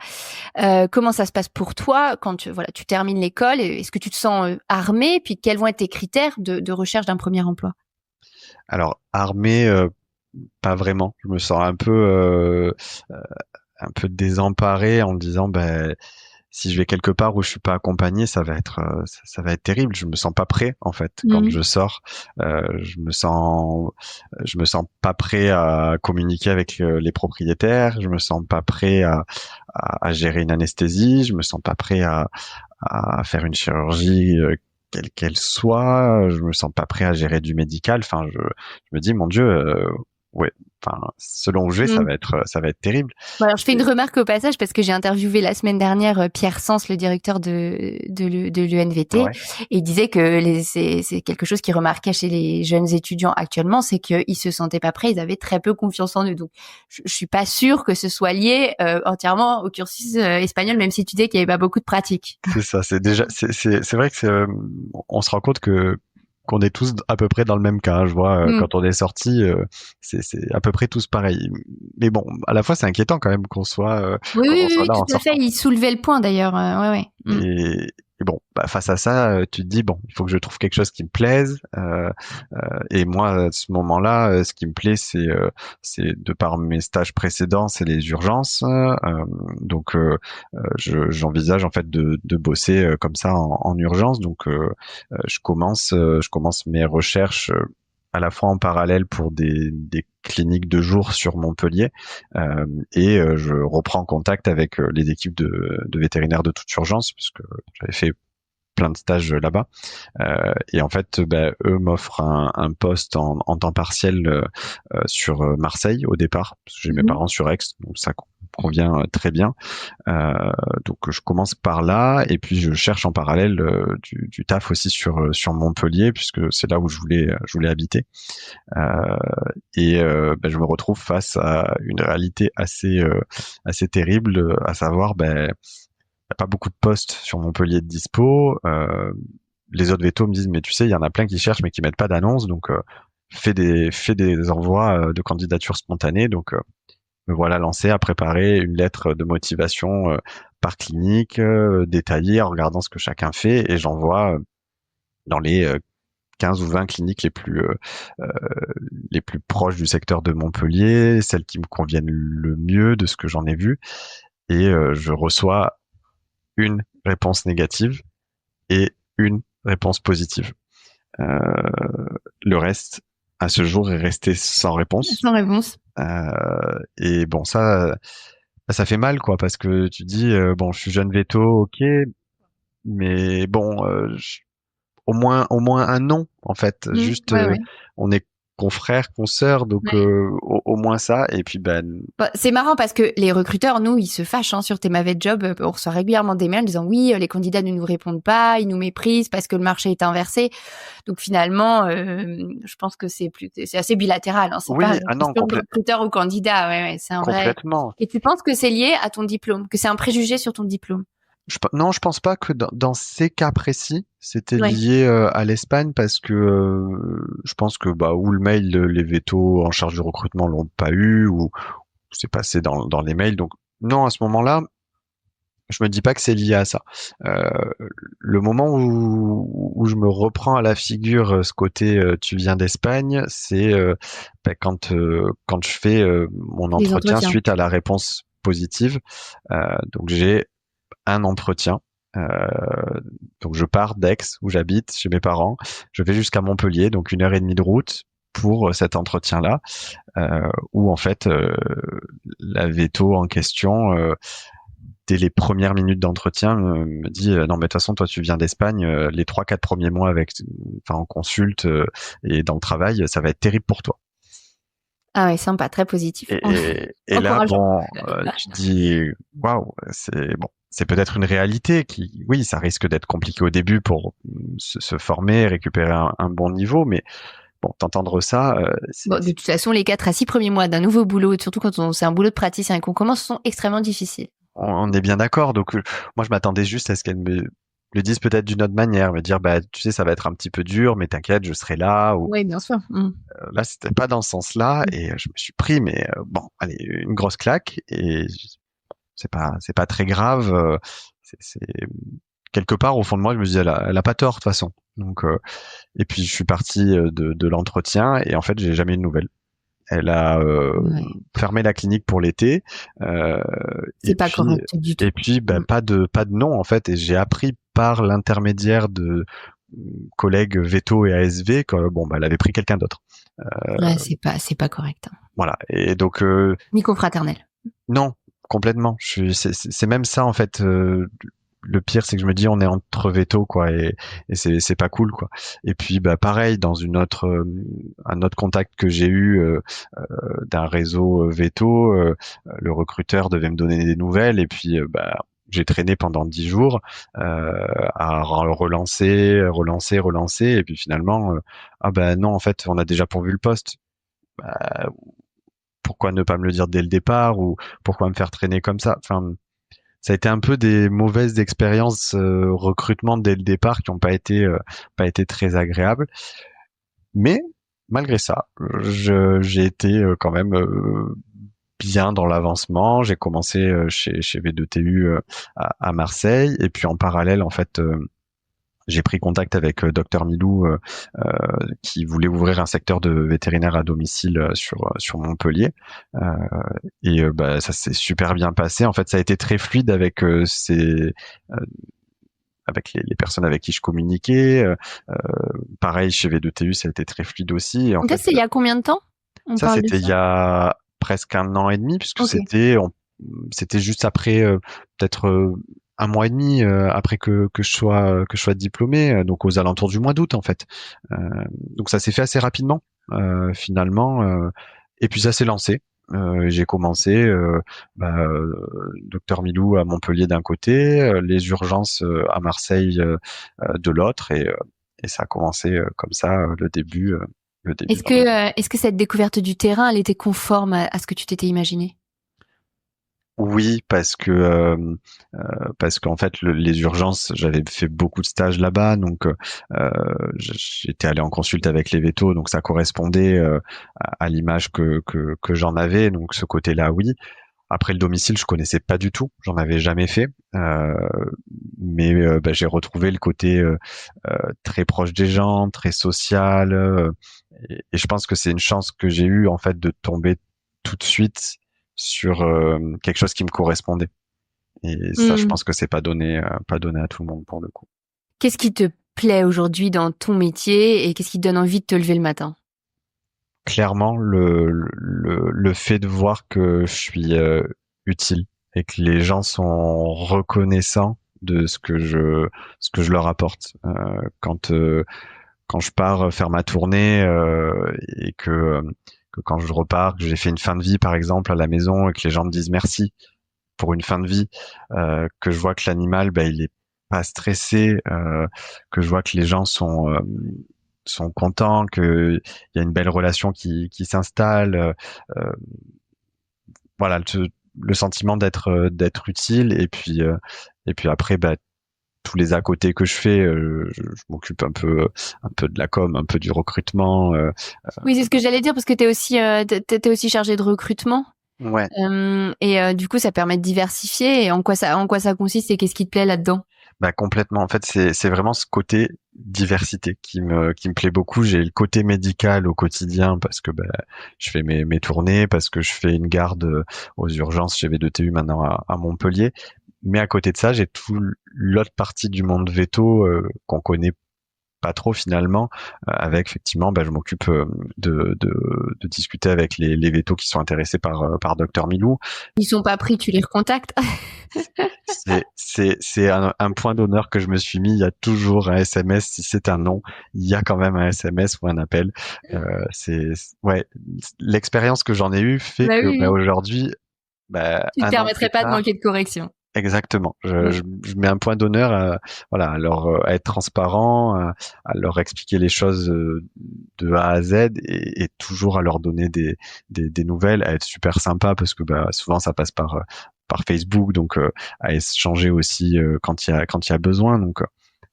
Comment ça se passe pour toi quand tu termines l'école? Est-ce que tu te sens armé? Puis quels vont être tes critères de recherche d'un premier emploi?
Alors, armé, pas vraiment. Je me sens un peu désemparé en me disant, si je vais quelque part où je suis pas accompagné, ça va être terrible. Je me sens pas prêt en fait quand je sors. Je me sens pas prêt à communiquer avec les propriétaires. Je me sens pas prêt à gérer une anesthésie. Je me sens pas prêt à faire une chirurgie quelle qu'elle soit. Je me sens pas prêt à gérer du médical. Enfin, je me dis mon Dieu, ouais. Enfin, selon où je vais, ça va être terrible.
Bon, alors je fais une remarque au passage parce que j'ai interviewé la semaine dernière Pierre Sens, le directeur de l'UNVT, et il disait que c'est quelque chose qui remarquait chez les jeunes étudiants actuellement, c'est qu'ils se sentaient pas prêts, ils avaient très peu confiance en eux. Donc, je suis pas sûre que ce soit lié entièrement au cursus espagnol, même si tu disais qu'il y avait pas beaucoup de pratique.
C'est ça, c'est vrai que on se rend compte qu'on est tous à peu près dans le même cas. Je vois, quand on est sorti, c'est à peu près tous pareil. Mais bon, à la fois, c'est inquiétant quand même qu'on soit,
oui,
là
tout à fait. Il soulevait le point d'ailleurs.
Et bon, face à ça, tu te dis bon, il faut que je trouve quelque chose qui me plaise. Et moi, à ce moment-là, ce qui me plaît, c'est de par mes stages précédents, c'est les urgences. Donc, j'envisage en fait de bosser comme ça en urgence. Donc, je commence mes recherches à la fois en parallèle pour des cliniques de jour sur Montpellier et je reprends contact avec les équipes de vétérinaires de toute urgence puisque j'avais fait plein de stages là-bas et en fait eux m'offrent un poste en temps partiel sur Marseille au départ parce que j'ai mes parents sur Aix, donc ça convient très bien. Donc je commence par là et puis je cherche en parallèle du taf aussi sur Montpellier puisque c'est là où je voulais habiter. Je me retrouve face à une réalité assez terrible, à savoir y a pas beaucoup de postes sur Montpellier de dispo. Les autres vétos me disent mais tu sais il y en a plein qui cherchent mais qui mettent pas d'annonce, donc fais des envois de candidatures spontanées. Donc me voilà lancé à préparer une lettre de motivation par clinique détaillée en regardant ce que chacun fait et j'envoie dans les 15 ou 20 cliniques les plus proches du secteur de Montpellier, celles qui me conviennent le mieux de ce que j'en ai vu, et je reçois une réponse négative et une réponse positive. Le reste, à ce jour, est resté sans réponse.
Sans réponse.
Et bon, ça fait mal, quoi, parce que tu dis, bon, je suis jeune veto, ok, mais bon, au moins un non, en fait. Juste,
ouais.
on est confrères, consoeurs, donc au moins ça. Et puis
c'est marrant parce que les recruteurs, nous, ils se fâchent sur Themavet Job. On reçoit régulièrement des mails disant oui, les candidats ne nous répondent pas, ils nous méprisent parce que le marché est inversé. Donc finalement, je pense que c'est assez bilatéral. C'est pas recruteur ou candidat. Ouais, c'est un
complètement.
Vrai. Et tu penses que c'est lié à ton diplôme, que c'est un préjugé sur ton diplôme?
Non, je pense pas que dans ces cas précis, c'était lié à l'Espagne parce que je pense que ou le mail, les vétos en charge du recrutement l'ont pas eu ou c'est passé dans les mails. Donc non, à ce moment-là, je me dis pas que c'est lié à ça. Le moment où je me reprends à la figure ce côté tu viens d'Espagne, c'est quand je fais mon entretien suite à la réponse positive. Donc j'ai un entretien. Donc je pars d'Aix où j'habite chez mes parents, je vais jusqu'à Montpellier, donc 1h30 de route pour cet entretien-là, où en fait la veto en question, dès les premières minutes d'entretien, me dit non mais de toute façon toi tu viens d'Espagne, les 3-4 premiers mois en consulte et dans le travail, ça va être terrible pour toi.
Ah ouais, sympa, très positif.
Et là, bon, tu te dis, waouh, c'est peut-être une réalité qui, oui, ça risque d'être compliqué au début pour se former, récupérer un bon niveau, mais bon, t'entendre ça.
De toute façon, les 4 à 6 premiers mois d'un nouveau boulot, surtout quand c'est un boulot de praticien et qu'on commence, sont extrêmement difficiles.
On est bien d'accord. Donc, moi, je m'attendais juste à ce qu'elle me le dise peut-être d'une autre manière, me dire tu sais ça va être un petit peu dur mais t'inquiète je serai là
oui bien sûr.
Là c'était pas dans ce sens-là et je me suis pris allez une grosse claque et c'est pas très grave, c'est quelque part au fond de moi je me dis elle a pas tort de toute façon, donc et puis je suis parti de l'entretien et en fait j'ai jamais eu de nouvelles. Elle a fermé la clinique pour l'été.
C'est pas correct du tout.
Et puis, pas de non en fait. Et j'ai appris par l'intermédiaire de collègues veto et ASV que elle avait pris quelqu'un d'autre.
Ouais, c'est pas correct.
Voilà. Et donc.
Ni confraternel.
Non, complètement. C'est même ça en fait. Le pire, c'est que je me dis, on est entre veto, quoi, et c'est pas cool, quoi. Et puis, pareil, dans un autre contact que j'ai eu d'un réseau veto, le recruteur devait me donner des nouvelles, et puis, j'ai traîné pendant 10 jours à relancer, et puis finalement, non, en fait, on a déjà pourvu le poste. Pourquoi ne pas me le dire dès le départ, ou pourquoi me faire traîner comme ça? Enfin. Ça a été un peu des mauvaises expériences recrutement dès le départ qui n'ont pas été très agréables. Mais malgré ça, j'ai été quand même bien dans l'avancement. J'ai commencé chez V2TU à Marseille et puis en parallèle en fait j'ai pris contact avec Dr Milou qui voulait ouvrir un secteur de vétérinaire à domicile sur Montpellier et ça s'est super bien passé. En fait, ça a été très fluide avec avec les personnes avec qui je communiquais. Pareil, chez V2TU, ça a été très fluide aussi. Et en
Donc
fait,
ça, c'est il y a combien de temps on
ça,
parle de
c'était il
ça?
y a presque 1 an et demi, puisque
Ok.
c'était juste après, peut-être 1 mois et demi après que je sois diplômé, donc aux alentours du mois d'août en fait. Euh, donc ça s'est fait assez rapidement finalement, et puis ça s'est lancé. J'ai commencé Docteur Milou à Montpellier d'un côté, les urgences à Marseille de l'autre, et ça a commencé comme ça le début vraiment.
Est-ce que cette découverte du terrain, elle était conforme à ce que tu t'étais imaginé?
Oui, parce qu'en fait les urgences, j'avais fait beaucoup de stages là-bas, donc j'étais allé en consulte avec les vétos, donc ça correspondait à l'image que j'en avais, donc ce côté-là, oui. Après le domicile, je connaissais pas du tout, j'en avais jamais fait, mais j'ai retrouvé le côté très proche des gens, très social, et je pense que c'est une chance que j'ai eue en fait de tomber tout de suite sur quelque chose qui me correspondait. Et ça, je
Hmm.
pense que c'est pas donné à tout le monde pour le coup.
Qu'est-ce qui te plaît aujourd'hui dans ton métier et qu'est-ce qui te donne envie de te lever le matin?
Clairement, le fait de voir que je suis utile et que les gens sont reconnaissants de ce que je leur apporte. Quand je pars faire ma tournée et que quand je repars, que j'ai fait une fin de vie par exemple à la maison et que les gens me disent merci pour une fin de vie, que je vois que l'animal, il est pas stressé, que je vois que les gens sont contents, que il y a une belle relation qui s'installe. Voilà, le sentiment d'être utile, et puis après, tous les à côté que je fais, je m'occupe un peu de la com, un peu du recrutement.
Oui, c'est ce que j'allais dire parce que t'es aussi chargé de recrutement.
Ouais.
Du coup, ça permet de diversifier. Et en quoi ça consiste et qu'est-ce qui te plaît là-dedans?
Complètement. En fait, c'est vraiment ce côté diversité qui me plaît beaucoup. J'ai le côté médical au quotidien parce que je fais mes tournées, parce que je fais une garde aux urgences chez V2TU maintenant à Montpellier. Mais à côté de ça, j'ai tout l'autre partie du monde veto qu'on connaît pas trop finalement, avec effectivement, je m'occupe de discuter avec les vétos qui sont intéressés par Docteur Milou.
Ils sont pas pris, tu les recontactes.
C'est un point d'honneur que je me suis mis. Il y a toujours un SMS. Si c'est un non, il y a quand même un SMS ou un appel. Ouais, l'expérience que j'en ai eue fait
Bah
que
oui, oui.
aujourd'hui,
Tu te
1 an
permettrais
plus
pas de
tard,
manquer de correction.
exactement. Je mets un point d'honneur à être transparent, à leur expliquer les choses de A à Z, et toujours à leur donner des nouvelles, à être super sympa parce que souvent ça passe par Facebook, donc à échanger aussi quand il y a besoin. Donc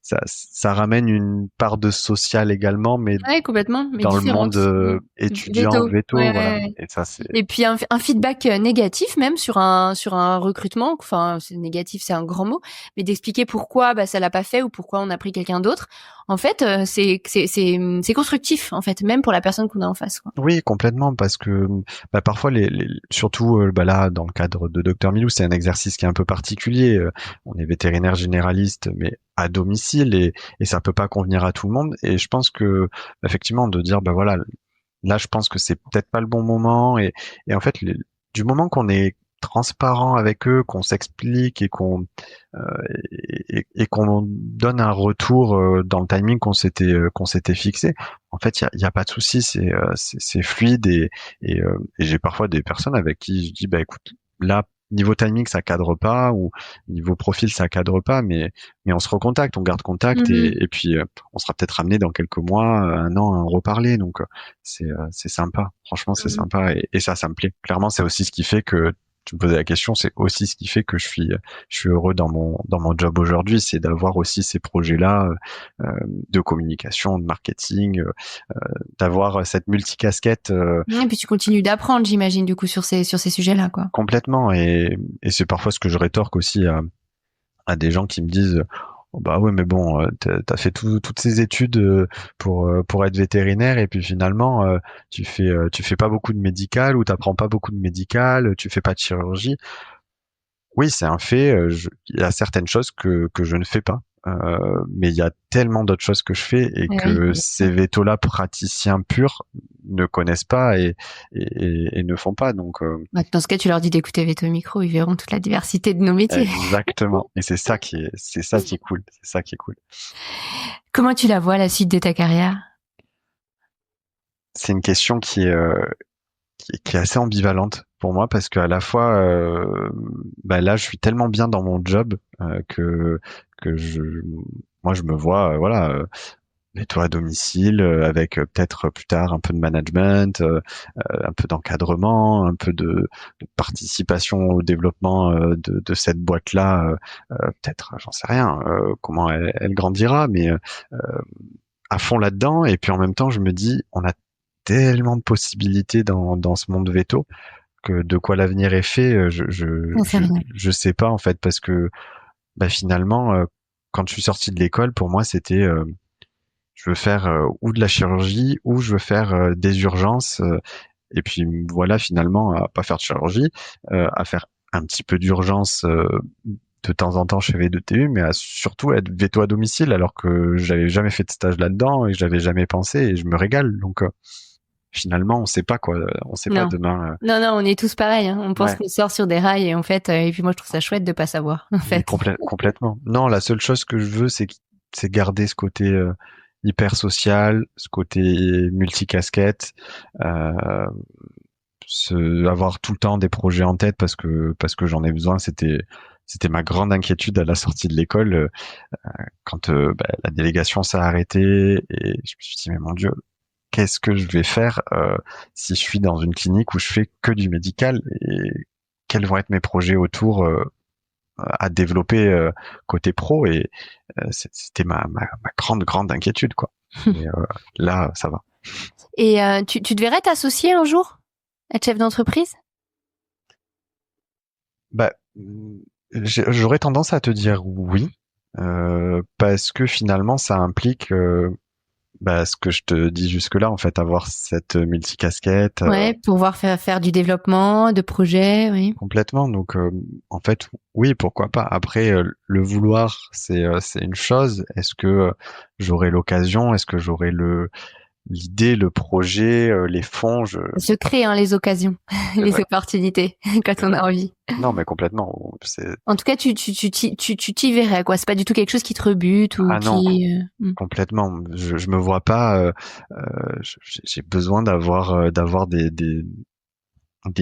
ça ramène une part de social également, mais
Ouais, complètement, mais
dans le monde
différente.
étudiant,
Veto.
veto,
Ouais,
voilà.
ouais.
Et ça, c'est
Et puis un feedback négatif même sur un recrutement. Enfin, c'est négatif, c'est un grand mot, mais d'expliquer pourquoi ça l'a pas fait ou pourquoi on a pris quelqu'un d'autre. En fait, c'est constructif en fait, même pour la personne qu'on a en face, quoi.
Oui, complètement, parce que parfois, surtout là, dans le cadre de Docteur Milou, c'est un exercice qui est un peu particulier. On est vétérinaire généraliste, mais à domicile, et ça peut pas convenir à tout le monde. Et je pense que effectivement, de dire voilà, là, je pense que c'est peut-être pas le bon moment, et en fait, du moment qu'on est transparent avec eux, qu'on s'explique et qu'on donne un retour dans le timing qu'on s'était fixé, en fait, il y a pas de souci, c'est fluide, et j'ai parfois des personnes avec qui je dis écoute, là, niveau timing ça cadre pas, ou niveau profil ça cadre pas, mais on se recontacte, on garde contact, et puis on sera peut-être amené dans quelques mois, 1 an, à en reparler. Donc c'est sympa, franchement c'est sympa, et ça me plaît. Clairement, c'est aussi ce qui fait que tu me posais la question, c'est aussi ce qui fait que je suis heureux dans mon job aujourd'hui, c'est d'avoir aussi ces projets-là de communication, de marketing, d'avoir cette multicasquette
Et puis tu continues d'apprendre, j'imagine, du coup, sur ces sujets-là, quoi.
complètement, et c'est parfois ce que je rétorque aussi à des gens qui me disent bah ouais, mais bon, t'as fait toutes ces études pour être vétérinaire, et puis finalement tu fais pas beaucoup de médical, ou t'apprends pas beaucoup de médical, tu fais pas de chirurgie. Oui, c'est un fait. Il y a certaines choses que je ne fais pas. mais il y a tellement d'autres choses que je fais et que
Oui.
ces vétos-là, praticiens purs, ne connaissent pas et ne font pas. Donc,
Bah, dans ce cas, tu leur dis d'écouter Veto Micro, ils verront toute la diversité de nos métiers.
exactement. Et c'est ça qui est cool. C'est ça qui est cool.
Comment tu la vois, la suite de ta carrière?
C'est une question qui est assez ambivalente pour moi parce qu'à la fois, là, je suis tellement bien dans mon job que moi, je me vois, nettoyer à domicile avec peut-être plus tard un peu de management, un peu d'encadrement, un peu de participation au développement de cette boîte-là. Peut-être, j'en sais rien, comment elle grandira, mais à fond là-dedans. Et puis en même temps, je me dis, on a tellement de possibilités dans ce monde veto que de quoi l'avenir est fait,
On sait rien.
je sais pas en fait parce que finalement, quand je suis sorti de l'école, pour moi, c'était je veux faire ou de la chirurgie ou je veux faire des urgences. Et puis voilà, finalement, à pas faire de chirurgie, à faire un petit peu d'urgence de temps en temps chez V2TU, mais à surtout être veto à domicile, alors que j'avais jamais fait de stage là-dedans et que j'avais jamais pensé, et je me régale. Donc finalement, on sait pas quoi, on sait pas
Non.
demain.
Non, on est tous pareils. Hein. On pense
Ouais.
qu'on sort sur des rails et en fait, et puis moi, je trouve ça chouette de pas savoir. En fait.
Complètement. Non, la seule chose que je veux, c'est garder ce côté hyper social, ce côté multicasquette, euh, avoir tout le temps des projets en tête parce que j'en ai besoin. C'était ma grande inquiétude à la sortie de l'école quand la délégation s'est arrêtée et je me suis dit mais mon Dieu, qu'est-ce que je vais faire si je suis dans une clinique où je fais que du médical, et quels vont être mes projets autour à développer côté pro, et c'était ma grande inquiétude quoi. Mais là ça va.
Et tu te verrais t'associer un jour, être chef d'entreprise?
J'aurais tendance à te dire oui, parce que finalement ça implique ce que je te dis jusque-là, en fait, avoir cette multicasquette.
Ouais, pouvoir faire du développement, de projets, oui.
Complètement. Donc, en fait, oui, pourquoi pas. Après, le vouloir, c'est une chose. Est-ce que j'aurai l'occasion? Est-ce que j'aurai l'idée, le projet, les fonds?
Ça se crée, hein, les occasions, les opportunités, quand on a envie.
Non, mais complètement.
En tout cas, tu t'y verrais, quoi. C'est pas du tout quelque chose qui te rebute ou
non,
qui.
complètement. Je me vois pas. J'ai besoin d'avoir des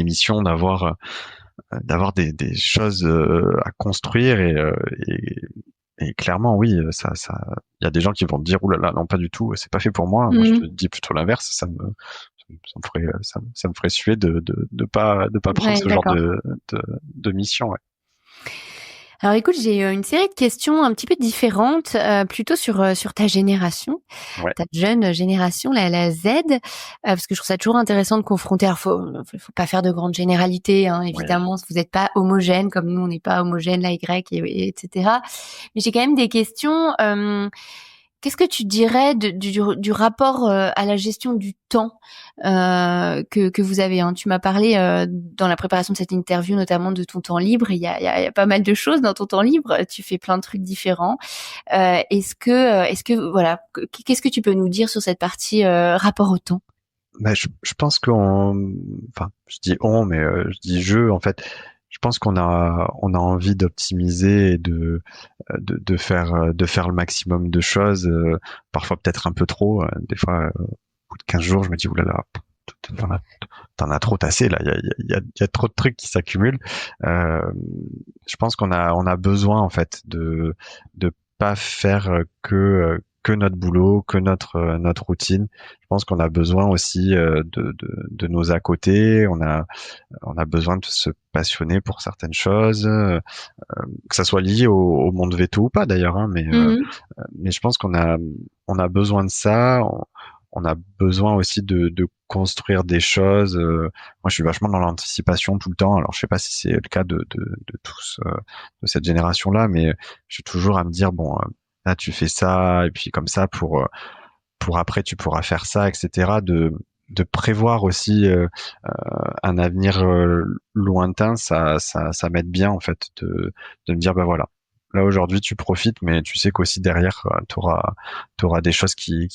missions, d'avoir des choses à construire, et clairement oui, ça il y a des gens qui vont te dire ouh là là, non pas du tout, c'est pas fait pour moi. Moi je te dis plutôt l'inverse, ça me ferait suer de pas prendre ce genre de mission. Ouais.
Alors écoute, j'ai une série de questions un petit peu différentes, plutôt sur ta génération,
Ouais.
ta jeune génération, la Z, parce que je trouve ça toujours intéressant de confronter. Alors faut pas faire de grandes généralités, hein, évidemment, vous n'êtes pas homogène comme nous, on n'est pas homogène, la Y, et etc. Mais j'ai quand même des questions. Qu'est-ce que tu dirais du rapport à la gestion du temps que vous avez, hein? Tu m'as parlé dans la préparation de cette interview notamment de ton temps libre. Il y a pas mal de choses dans ton temps libre. Tu fais plein de trucs différents. Est-ce que voilà, qu'est-ce que tu peux nous dire sur cette partie rapport au temps?
Je pense enfin, je dis mais je dis en fait. Je pense qu'on a envie d'optimiser et de faire le maximum de choses, parfois peut-être un peu trop. Des fois, au bout de 15 jours, je me dis oulala, t'en as trop tassé là. Il y a trop de trucs qui s'accumulent. Je pense qu'on a besoin en fait de pas faire que notre boulot, que notre routine. Je pense qu'on a besoin aussi de nos à côté. On a besoin de se passionner pour certaines choses, que ça soit lié au monde veto ou pas d'ailleurs, hein, mais je pense qu'on a besoin de ça. On a besoin aussi de construire des choses. Moi, je suis vachement dans l'anticipation tout le temps. Alors, je sais pas si c'est le cas de tous de cette génération-là, mais je suis toujours à me dire bon, là, tu fais ça, et puis comme ça pour après, tu pourras faire ça, etc. De prévoir aussi un avenir lointain, ça m'aide bien en fait de me dire voilà. Là aujourd'hui, tu profites, mais tu sais qu'aussi derrière, t'auras des choses qui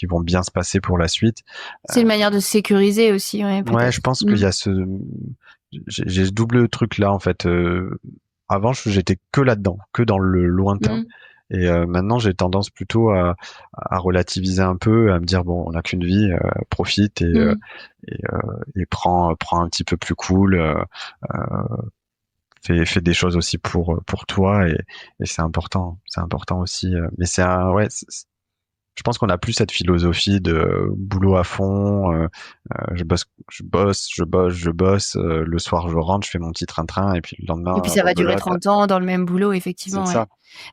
vont bien se passer pour la suite.
C'est une manière de se sécuriser aussi, ouais,
Ouais,
peut-être.
je pense qu'il y a j'ai ce double truc là en fait. Avant, j'étais que là-dedans, que dans le lointain. Et maintenant, j'ai tendance plutôt à relativiser un peu, à me dire bon, on n'a qu'une vie, profite et prends un petit peu plus cool. Fais des choses aussi pour toi et c'est important aussi. Mais je pense qu'on a plus cette philosophie de boulot à fond. Je bosse. Le soir, je rentre, je fais mon petit train-train et puis le lendemain,
Et puis ça va durer
rebelote.
30 ans dans le même boulot,
C'est
effectivement, ouais.
ça.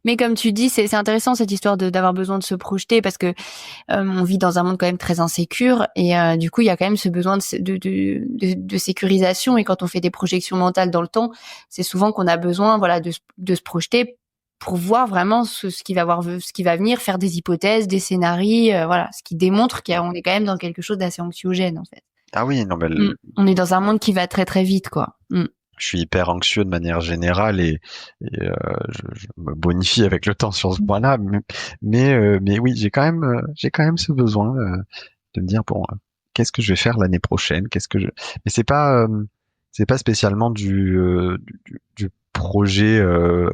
Mais comme tu dis, c'est intéressant cette histoire d'avoir besoin de se projeter parce que on vit dans un monde quand même très insécure et du coup il y a quand même ce besoin de sécurisation et quand on fait des projections mentales dans le temps, c'est souvent qu'on a besoin de se projeter pour voir vraiment ce qui va venir, faire des hypothèses, des scénarios, ce qui démontre qu'on est quand même dans quelque chose d'assez anxiogène en fait.
Ah oui, non, mais
On est dans un monde qui va très très vite quoi.
je suis hyper anxieux de manière générale et je me bonifie avec le temps sur ce point-là. Mais oui, j'ai quand même ce besoin de me dire bon, qu'est-ce que je vais faire l'année prochaine? Mais c'est pas spécialement du projet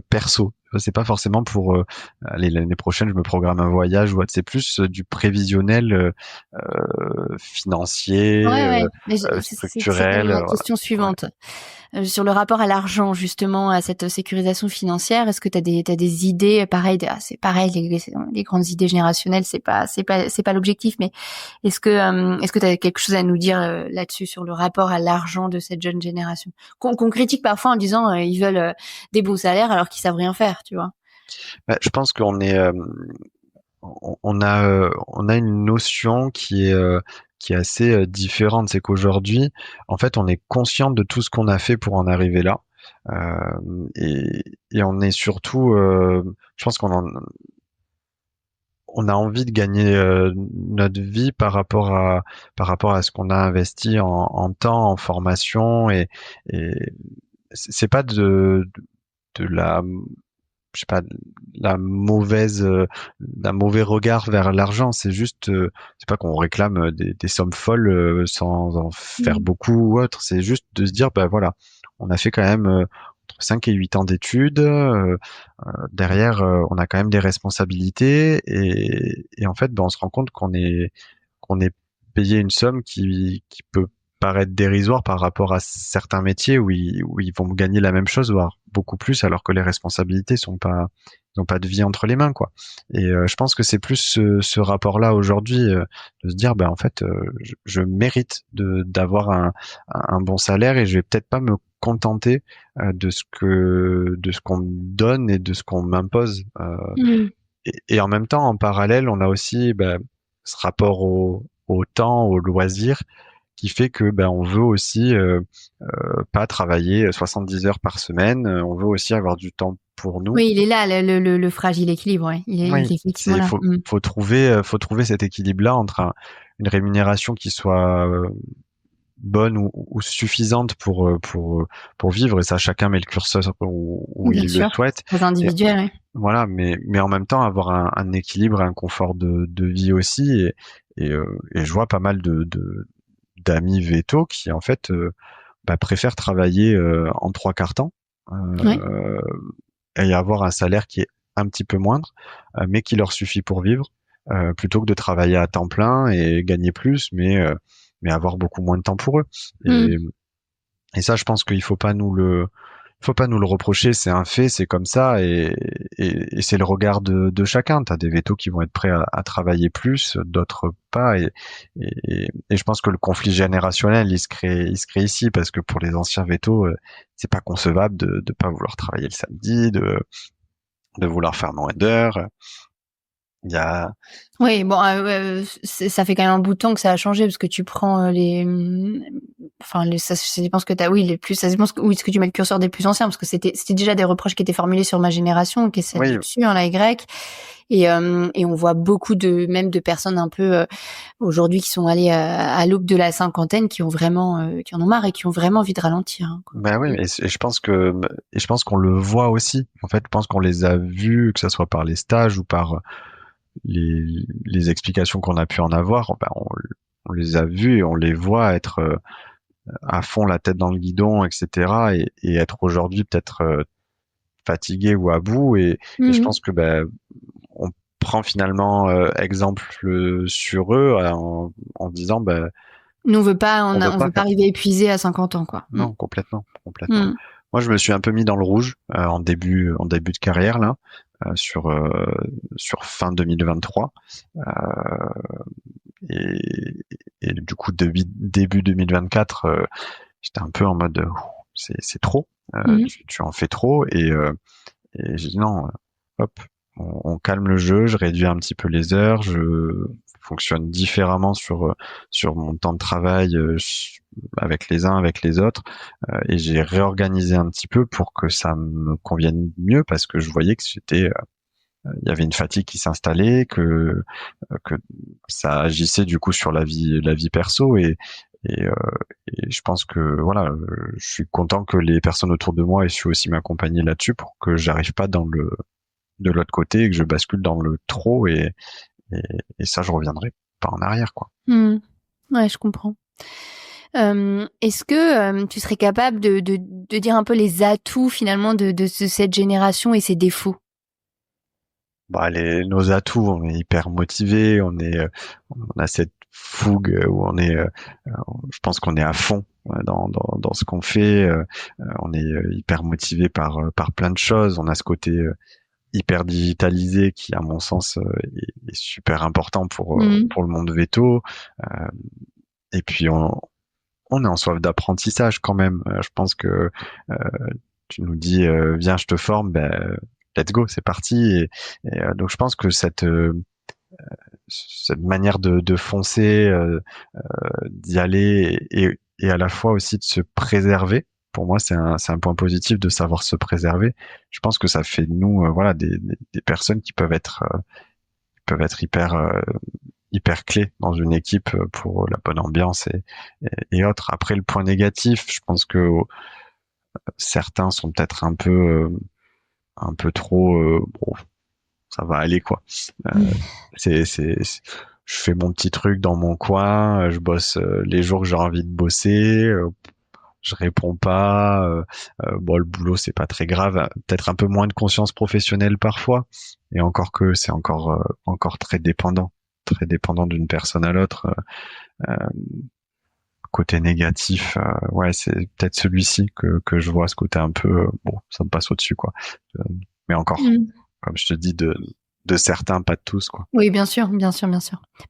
perso. C'est pas forcément pour allez, l'année prochaine je me programme un voyage ou autre. C'est plus du prévisionnel financier,
Ouais. Mais c'était
structurel.
ma question suivante. Sur le rapport à l'argent, justement, à cette sécurisation financière, est-ce que t'as des idées pareilles, c'est pareil, les grandes idées générationnelles, c'est pas l'objectif, mais est-ce que t'as quelque chose à nous dire là-dessus sur le rapport à l'argent de cette jeune génération qu'on critique parfois en disant ils veulent des bons salaires alors qu'ils savent rien faire, tu vois?
Je pense qu'on est on a une notion qui est assez différente. C'est qu'aujourd'hui, en fait, on est conscient de tout ce qu'on a fait pour en arriver là. Et on est surtout, je pense on a envie de gagner notre vie par rapport à ce qu'on a investi en temps, en formation et c'est pas de la je sais pas la mauvaise d'un mauvais regard vers l'argent, c'est juste c'est pas qu'on réclame des sommes folles sans en faire beaucoup ou autre, c'est juste de se dire bah voilà, on a fait quand même entre 5 et 8 ans d'études, derrière on a quand même des responsabilités et en fait ben, on se rend compte qu'on est payé une somme qui peut paraître dérisoire par rapport à certains métiers où ils vont gagner la même chose, voire beaucoup plus, alors que les responsabilités n'ont pas de vie entre les mains, quoi. Et je pense que c'est plus ce rapport-là aujourd'hui, de se dire, ben en fait, je mérite d'avoir un bon salaire et je vais peut-être pas me contenter de ce qu'on me donne et de ce qu'on m'impose. Et en même temps, en parallèle, on a aussi ce rapport au temps, au loisir, qui fait que on veut aussi pas travailler 70 heures par semaine, on veut aussi avoir du temps pour nous.
Oui, il est là le fragile équilibre, ouais. Il est effectivement là.
Faut trouver cet équilibre-là entre une rémunération qui soit bonne ou suffisante pour vivre, et ça chacun met le curseur où il le souhaite.
Très individuel, ouais.
Voilà, mais en même temps avoir un équilibre, un confort de vie aussi, et je vois pas mal d'amis vétos qui en fait préfèrent travailler en 3/4 temps et avoir un salaire qui est un petit peu moindre, mais qui leur suffit pour vivre, plutôt que de travailler à temps plein et gagner plus, mais avoir beaucoup moins de temps pour eux. Et ça, je pense qu'il faut pas nous le reprocher, c'est un fait, c'est comme ça, et c'est le regard de chacun. T'as des vétos qui vont être prêts à travailler plus, d'autres pas, et je pense que le conflit générationnel, il se crée ici, parce que pour les anciens vétos, c'est pas concevable de pas vouloir travailler le samedi, de vouloir faire moins d'heures. Il y a...
Oui, bon, ça fait quand même un bout de temps que ça a changé, parce que tu prends ça dépend ce que t'as, ça dépend ce que tu mets le curseur des plus anciens, parce que c'était déjà des reproches qui étaient formulés sur ma génération, qui est celle du dessus, la Y. Et on voit beaucoup de personnes un peu aujourd'hui qui sont allées à l'aube de la cinquantaine, qui en ont marre et qui ont vraiment envie de ralentir, hein, quoi.
Ben oui, et je pense qu'on le voit aussi. En fait, je pense qu'on les a vus, que ce soit par les stages ou par les explications qu'on a pu en avoir. Ben, on les a vus et on les voit être à fond la tête dans le guidon, etc. Et être aujourd'hui peut-être fatigué ou à bout. Et je pense que on prend finalement exemple sur eux en disant
Nous, on veut pas,
on veut
on
pas
veut pas arriver épuisé à 50 ans, quoi.
non, complètement.
Mm.
Moi, je me suis un peu mis dans le rouge en début de carrière là, sur fin 2023 et du coup début 2024, j'étais un peu en mode c'est trop, tu en fais trop et j'ai dit non, hop, on calme le jeu, je réduis un petit peu les heures, je fonctionne différemment sur mon temps de travail avec les uns, avec les autres, et j'ai réorganisé un petit peu pour que ça me convienne mieux parce que je voyais que il y avait une fatigue qui s'installait, que ça agissait du coup sur la vie perso et, euh, et je pense que voilà, je suis content que les personnes autour de moi aient su aussi m'accompagner là-dessus pour que j'arrive pas de l'autre côté et que je bascule dans le trop et ça je reviendrai pas en arrière quoi.
Ouais, je comprends. Est-ce que tu serais capable de dire un peu les atouts finalement de cette génération et ses défauts?
Nos atouts, on est hyper motivé, on a cette fougue où je pense qu'on est à fond dans ce qu'on fait, on est hyper motivé par plein de choses, on a ce côté hyper digitalisé qui, à mon sens, est super important pour le monde veto. Et puis on est en soif d'apprentissage quand même. Je pense que tu nous dis viens, je te forme, let's go, c'est parti. Donc je pense que cette manière de foncer, d'y aller et à la fois aussi de se préserver. Pour moi, c'est un point positif de savoir se préserver. Je pense que ça fait de nous, voilà, des personnes qui peuvent être hyper clés dans une équipe pour la bonne ambiance et autres. Après, le point négatif, je pense que certains sont peut-être un peu trop, bon, ça va aller quoi. Je fais mon petit truc dans mon coin, je bosse les jours que j'ai envie de bosser, je réponds pas, bon le boulot c'est pas très grave, peut-être un peu moins de conscience professionnelle parfois, et encore que c'est encore très dépendant d'une personne à l'autre. Côté négatif, ouais c'est peut-être celui-ci que je vois, ce côté un peu bon ça me passe au-dessus quoi. Mais encore, comme je te dis, de certains, pas de tous, quoi.
Oui, bien sûr.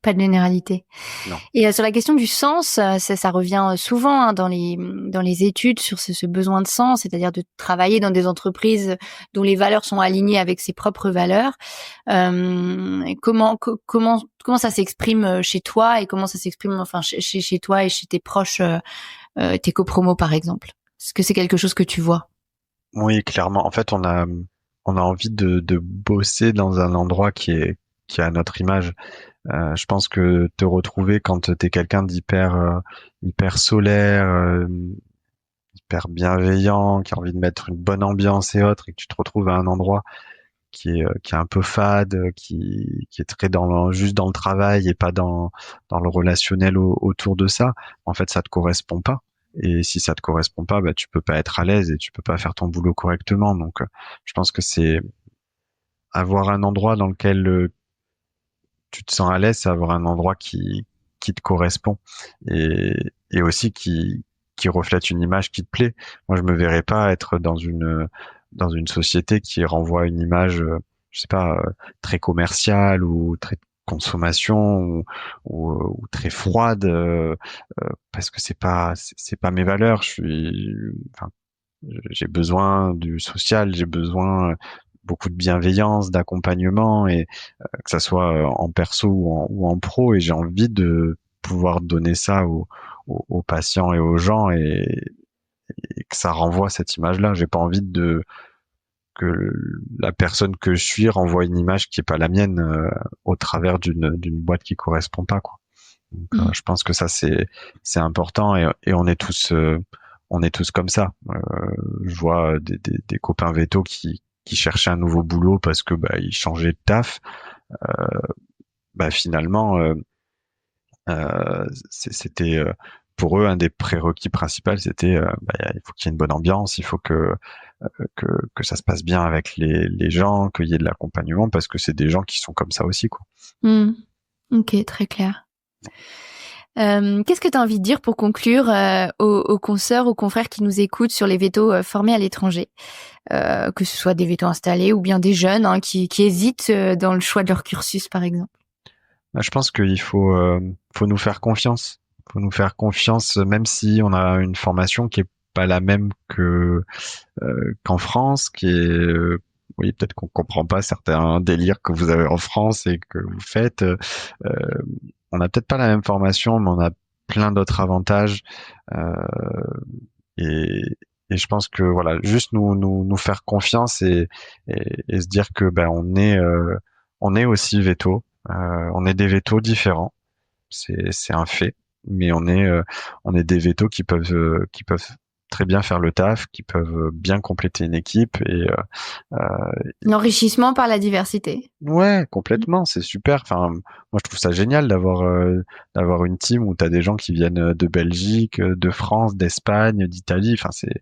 Pas de généralité.
Non.
Et sur la question du sens, ça revient souvent dans les études sur ce besoin de sens, c'est-à-dire de travailler dans des entreprises dont les valeurs sont alignées avec ses propres valeurs. Comment ça s'exprime chez toi et comment ça s'exprime enfin chez toi et chez tes proches, tes copromos par exemple? Est-ce que c'est quelque chose que tu vois?
Oui, clairement. En fait, on a envie de bosser dans un endroit qui a notre image. Je pense que te retrouver quand t'es quelqu'un hyper solaire, hyper bienveillant, qui a envie de mettre une bonne ambiance et autres, et que tu te retrouves à un endroit qui est un peu fade, qui est très juste dans le travail et pas dans le relationnel autour de ça, en fait, ça te correspond pas. Et si ça te correspond pas, tu peux pas être à l'aise et tu peux pas faire ton boulot correctement. Donc, je pense que c'est avoir un endroit dans lequel tu te sens à l'aise, c'est avoir un endroit qui te correspond et aussi qui reflète une image qui te plaît. Moi, je me verrais pas être dans une société qui renvoie une image, je sais pas, très commerciale ou très consommation ou très froide, parce que c'est pas mes valeurs. J'ai besoin du social, j'ai besoin beaucoup de bienveillance, d'accompagnement et que ça soit en perso ou en pro, et j'ai envie de pouvoir donner ça aux patients et aux gens et que ça renvoie cette image-là. J'ai pas envie que la personne que je suis renvoie une image qui est pas la mienne au travers d'une boîte qui correspond pas, quoi. Donc, je pense que ça c'est important et on est tous comme ça. Je vois des copains vétos qui cherchaient un nouveau boulot parce que ils changeaient de taf. Finalement, c'était pour eux un des prérequis principaux, c'était il faut qu'il y ait une bonne ambiance, il faut que ça se passe bien avec les gens, qu'il y ait de l'accompagnement, parce que c'est des gens qui sont comme ça aussi, quoi.
Ok, très clair. Qu'est-ce que tu as envie de dire pour conclure aux consoeurs, aux confrères qui nous écoutent sur les vétos formés à l'étranger, que ce soit des vétos installés ou bien des jeunes qui hésitent dans le choix de leur cursus, par exemple?
Je pense qu'il faut nous faire confiance. Faut nous faire confiance, même si on a une formation qui est pas la même qu'en France, qui est oui, peut-être qu'on comprend pas certains délires que vous avez en France et que vous faites. On n'a peut-être pas la même formation, mais on a plein d'autres avantages. Et je pense que voilà, juste nous faire confiance et se dire que on est aussi véto. On est des vétos différents, c'est un fait, mais on est des vétos qui peuvent très bien faire le taf, qui peuvent bien compléter une équipe et
l'enrichissement par la diversité.
Ouais, complètement, c'est super. Enfin, moi je trouve ça génial d'avoir une team où t'as des gens qui viennent de Belgique, de France, d'Espagne, d'Italie. Enfin, c'est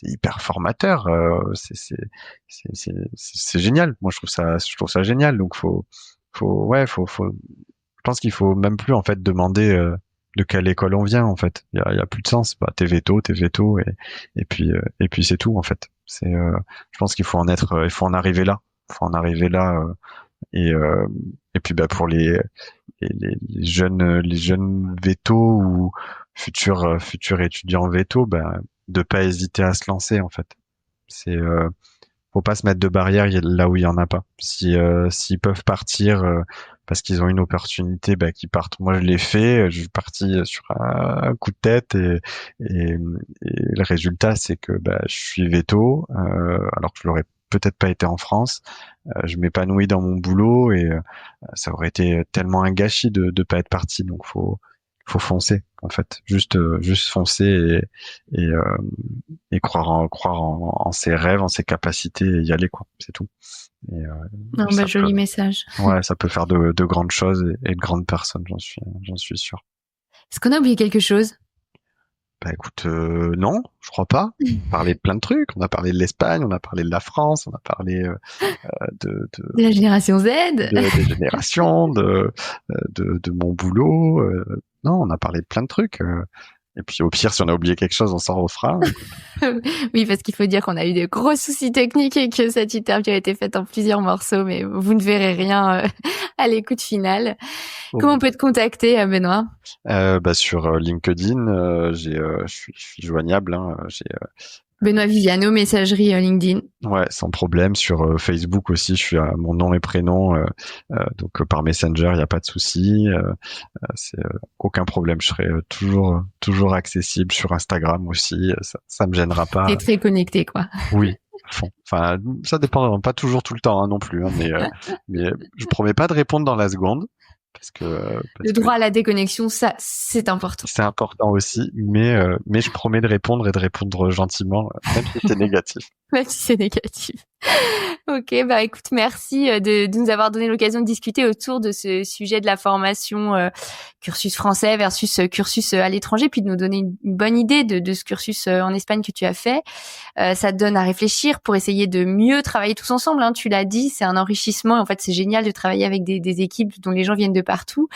hyper formateur. C'est génial. Moi je trouve ça génial. Donc je pense qu'il faut même plus en fait demander de quelle école on vient, en fait. Il y a plus de sens. T'es véto et puis c'est tout, en fait. Je pense qu'il faut il faut en arriver là. Et puis pour les jeunes vétos ou futurs étudiants vétos, de pas hésiter à se lancer, en fait. Faut pas se mettre de barrière là où il y en a pas. S'ils peuvent partir parce qu'ils ont une opportunité, qu'ils partent. Moi, je l'ai fait. Je suis parti sur un coup de tête et le résultat, c'est que je suis véto, alors que je l'aurais peut-être pas été en France. Je m'épanouis dans mon boulot et ça aurait été tellement un gâchis de pas être parti. Donc faut foncer, en fait. Juste foncer et croire en ses rêves, en ses capacités et y aller, quoi. C'est tout.
Joli message.
Ouais, ça peut faire de grandes choses et de grandes personnes, j'en suis sûr.
Est-ce qu'on a oublié quelque chose?
Écoute, non, je crois pas. On a parlé de plein de trucs. On a parlé de l'Espagne, on a parlé de la France, on a parlé de
la génération Z,
des générations, de mon boulot. Non, on a parlé de plein de trucs. Et puis au pire, si on a oublié quelque chose, on s'en refera.
Oui, parce qu'il faut dire qu'on a eu de gros soucis techniques et que cette interview a été faite en plusieurs morceaux, mais vous ne verrez rien à l'écoute finale. Comment on peut te contacter, Benoît?
Sur LinkedIn, je suis joignable.
Benoît Viviano, messagerie LinkedIn.
Ouais, sans problème. Sur Facebook aussi, je suis à mon nom et prénom, donc par Messenger, il n'y a pas de souci. C'est aucun problème. Je serai toujours accessible sur Instagram aussi. Ça me gênera pas.
T'es très connecté, quoi.
Oui. Enfin, ça dépend pas toujours tout le temps non plus, mais je promets pas de répondre dans la seconde.
Le droit à la déconnexion, ça, c'est important.
C'est important aussi, mais je promets de répondre et de répondre gentiment, même si c'est négatif.
Même si c'est négatif. Ok, écoute, merci de nous avoir donné l'occasion de discuter autour de ce sujet de la formation cursus français versus cursus à l'étranger, puis de nous donner une bonne idée de ce cursus en Espagne que tu as fait. Ça te donne à réfléchir pour essayer de mieux travailler tous ensemble. Hein, tu l'as dit, c'est un enrichissement. En fait, c'est génial de travailler avec des équipes dont les gens viennent de partout.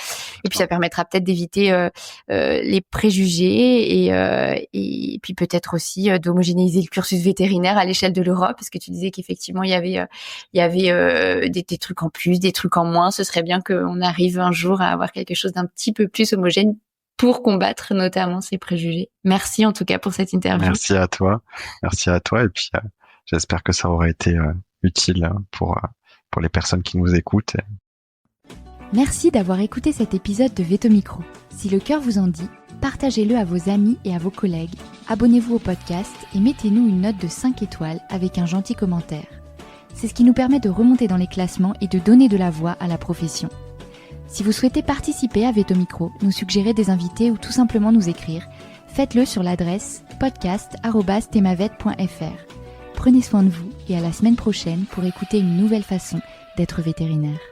Et puis, ça permettra peut-être d'éviter les préjugés et puis peut-être aussi d'homogénéiser le cursus vétérinaire à l'échelle de l'Europe, parce que tu disais qu'effectivement, il y avait des trucs en plus, des trucs en moins. Ce serait bien qu'on arrive un jour à avoir quelque chose d'un petit peu plus homogène pour combattre notamment ces préjugés. Merci en tout cas pour cette interview.
Merci à toi. Et puis j'espère que ça aura été utile pour les personnes qui nous écoutent.
Merci d'avoir écouté cet épisode de Veto Micro. Si le cœur vous en dit, partagez-le à vos amis et à vos collègues,
abonnez-vous au podcast et mettez-nous une note de 5 étoiles avec un gentil commentaire. C'est ce qui nous permet de remonter dans les classements et de donner de la voix à la profession. Si vous souhaitez participer à Veto Micro, nous suggérer des invités ou tout simplement nous écrire, faites-le sur l'adresse podcast@themavet.fr. Prenez soin de vous et à la semaine prochaine pour écouter une nouvelle façon d'être vétérinaire.